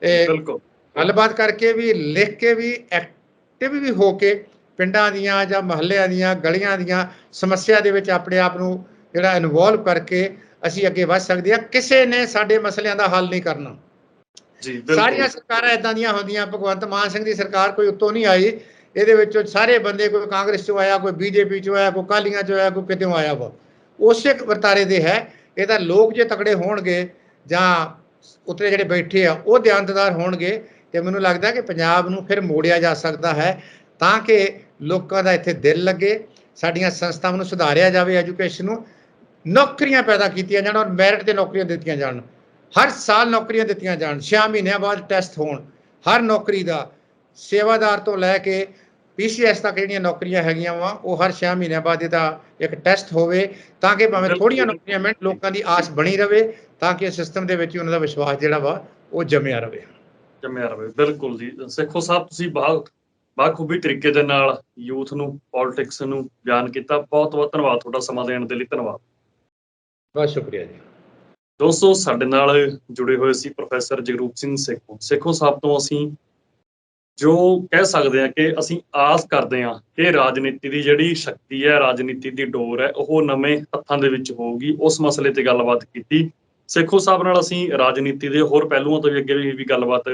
ਬਿਲਕੁਲ, ਗੱਲਬਾਤ ਕਰਕੇ ਵੀ, ਲਿਖ ਕੇ ਵੀ, ਐਕਟਿਵ ਵੀ ਹੋ ਕੇ ਪਿੰਡਾਂ ਦੀਆਂ ਜਾਂ ਮਹੱਲਿਆਂ ਦੀਆਂ, ਗਲੀਆਂ ਦੀਆਂ ਸਮੱਸਿਆ ਦੇ ਵਿੱਚ ਆਪਣੇ ਆਪ ਨੂੰ ਜਿਹੜਾ ਇਨਵੋਲਵ ਕਰਕੇ ਅਸੀਂ ਅੱਗੇ ਵੱਧ ਸਕਦੇ ਹਾਂ। ਕਿਸੇ ਨੇ ਸਾਡੇ ਮਸਲਿਆਂ ਦਾ ਹੱਲ ਨਹੀਂ ਕਰਨਾ। ਸਾਰੀਆਂ ਸਰਕਾਰਾਂ ਇੱਦਾਂ ਦੀਆਂ ਹੁੰਦੀਆਂ। ਭਗਵੰਤ ਮਾਨ ਸਿੰਘ ਦੀ ਸਰਕਾਰ ਕੋਈ ਉੱਤੋਂ ਨਹੀਂ ਆਈ, ਇਹਦੇ ਵਿੱਚੋਂ ਸਾਰੇ ਬੰਦੇ, ਕੋਈ ਕਾਂਗਰਸ 'ਚੋਂ ਆਇਆ, ਕੋਈ BJP 'ਚੋਂ ਆਇਆ, ਕੋਈ ਅਕਾਲੀਆਂ 'ਚੋਂ ਆਇਆ, ਕੋਈ ਕਿਤੋਂ ਆਇਆ ਵਾ, ਉਸੇ ਵਰਤਾਰੇ ਦੇ ਹੈ। ਇਹਦਾ ਲੋਕ ਜੇ ਤਕੜੇ ਹੋਣਗੇ ਜਾਂ ਉੱਤੇ ਜਿਹੜੇ ਬੈਠੇ ਆ ਉਹ ਦਿਆਨਤਦਾਰ ਹੋਣਗੇ, ਤੇ ਮੈਨੂੰ ਲੱਗਦਾ ਕਿ ਪੰਜਾਬ ਨੂੰ ਫਿਰ ਮੋੜਿਆ ਜਾ ਸਕਦਾ ਹੈ, ਤਾਂ ਕਿ ਲੋਕਾਂ ਦਾ ਇੱਥੇ ਦਿਲ ਲੱਗੇ, ਸਾਡੀਆਂ ਸੰਸਥਾਵਾਂ ਨੂੰ ਸੁਧਾਰਿਆ ਜਾਵੇ, ਐਜੂਕੇਸ਼ਨ ਨੂੰ, ਨੌਕਰੀਆਂ ਪੈਦਾ ਕੀਤੀਆਂ ਜਾਣ ਔਰ ਮੈਰਿਟ 'ਤੇ ਨੌਕਰੀਆਂ ਦਿੱਤੀਆਂ ਜਾਣ। ਹਰ ਸਾਲ ਨੌਕਰੀਆਂ ਦਿੱਤੀਆਂ ਜਾਣ, 6 ਮਹੀਨਿਆਂ ਬਾਅਦ ਟੈਸਟ ਹੋਣ ਹਰ ਨੌਕਰੀ ਦਾ। ਸੇਵਾਦਾਰ ਤੋਂ ਲੈ ਕੇ PCS ਤੱਕ ਜਿਹੜੀਆਂ ਨੌਕਰੀਆਂ ਹੈਗੀਆਂ ਵਾ ਉਹ ਹਰ 6 ਮਹੀਨਿਆਂ ਬਾਅਦ ਇਹਦਾ ਇੱਕ ਟੈਸਟ ਹੋਵੇ, ਤਾਂ ਕਿ ਭਾਵੇਂ ਥੋੜ੍ਹੀਆਂ ਨੌਕਰੀਆਂ ਮਿਲਣ, ਲੋਕਾਂ ਦੀ ਆਸ ਬਣੀ ਰਵੇ, ਤਾਂ ਕਿ ਸਿਸਟਮ ਦੇ ਵਿੱਚ ਉਹਨਾਂ ਦਾ ਵਿਸ਼ਵਾਸ ਜਿਹੜਾ ਵਾ ਉਹ ਜੰਮਿਆ ਰਵੇ। ਬਿਲਕੁਲ ਜੀ। ਸੇਖੋਂ ਸਾਹਿਬ, ਤੁਸੀਂ ਬਾਖੂਬੀ ਤਰੀਕੇ ਦੇ ਨਾਲ ਯੂਥ ਨੂੰ, ਪੋਲਿਟਿਕਸ ਨੂੰ ਬਿਆਨ ਕੀਤਾ। ਬਹੁਤ ਬਹੁਤ ਧੰਨਵਾਦ ਤੁਹਾਡਾ, ਸਮਾਂ ਦੇਣ ਦੇ ਲਈ ਧੰਨਵਾਦ। ਬਹੁਤ ਸ਼ੁਕਰੀਆ ਜੀ। ਦੋਸਤੋ, ਸਾਡੇ ਨਾਲ ਜੁੜੇ ਹੋਏ ਸੀ ਪ੍ਰੋਫੈਸਰ ਜਗਰੂਪ ਸਿੰਘ ਸੇਖੋਂ ਸਾਹਿਬ ਤੋਂ ਅਸੀਂ ਜੋ ਕਹਿ ਸਕਦੇ ਹਾਂ ਕਿ ਅਸੀਂ ਆਸ ਕਰਦੇ ਹਾਂ ਕਿ ਰਾਜਨੀਤੀ ਦੀ ਜਿਹੜੀ ਸ਼ਕਤੀ ਹੈ, ਰਾਜਨੀਤੀ ਦੀ ਡੋਰ ਹੈ, ਉਹ ਨਵੇਂ ਹੱਥਾਂ ਦੇ ਵਿੱਚ ਹੋਊਗੀ। ਉਸ ਮਸਲੇ ਤੇ ਗੱਲਬਾਤ ਕੀਤੀ। ਸੇਖੋਂ ਸਾਹਿਬ ਨਾਲ ਅਸੀਂ ਰਾਜਨੀਤੀ ਦੇ ਹੋਰ ਪਹਿਲੂਆਂ ਤੋਂ ਵੀ ਅੱਗੇ ਵੀ ਗੱਲਬਾਤ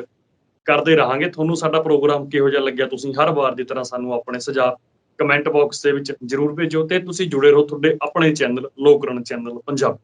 ਕਰਦੇ ਰਹਾਂਗੇ। ਤੁਹਾਨੂੰ ਸਾਡਾ ਪ੍ਰੋਗਰਾਮ ਕਿਹੋ ਜਿਹਾ ਲੱਗਿਆ, ਤੁਸੀਂ ਹਰ ਵਾਰ ਦੀ ਤਰ੍ਹਾਂ ਸਾਨੂੰ ਆਪਣੇ ਸੁਝਾਅ ਕਮੈਂਟ ਬਾਕਸ ਦੇ ਵਿੱਚ ਜ਼ਰੂਰ ਭੇਜੋ, ਤੇ ਤੁਸੀਂ ਜੁੜੇ ਰਹੋ ਤੁਹਾਡੇ ਆਪਣੇ ਚੈਨਲ ਲੋਕਰਣ ਚੈਨਲ ਪੰਜਾਬ।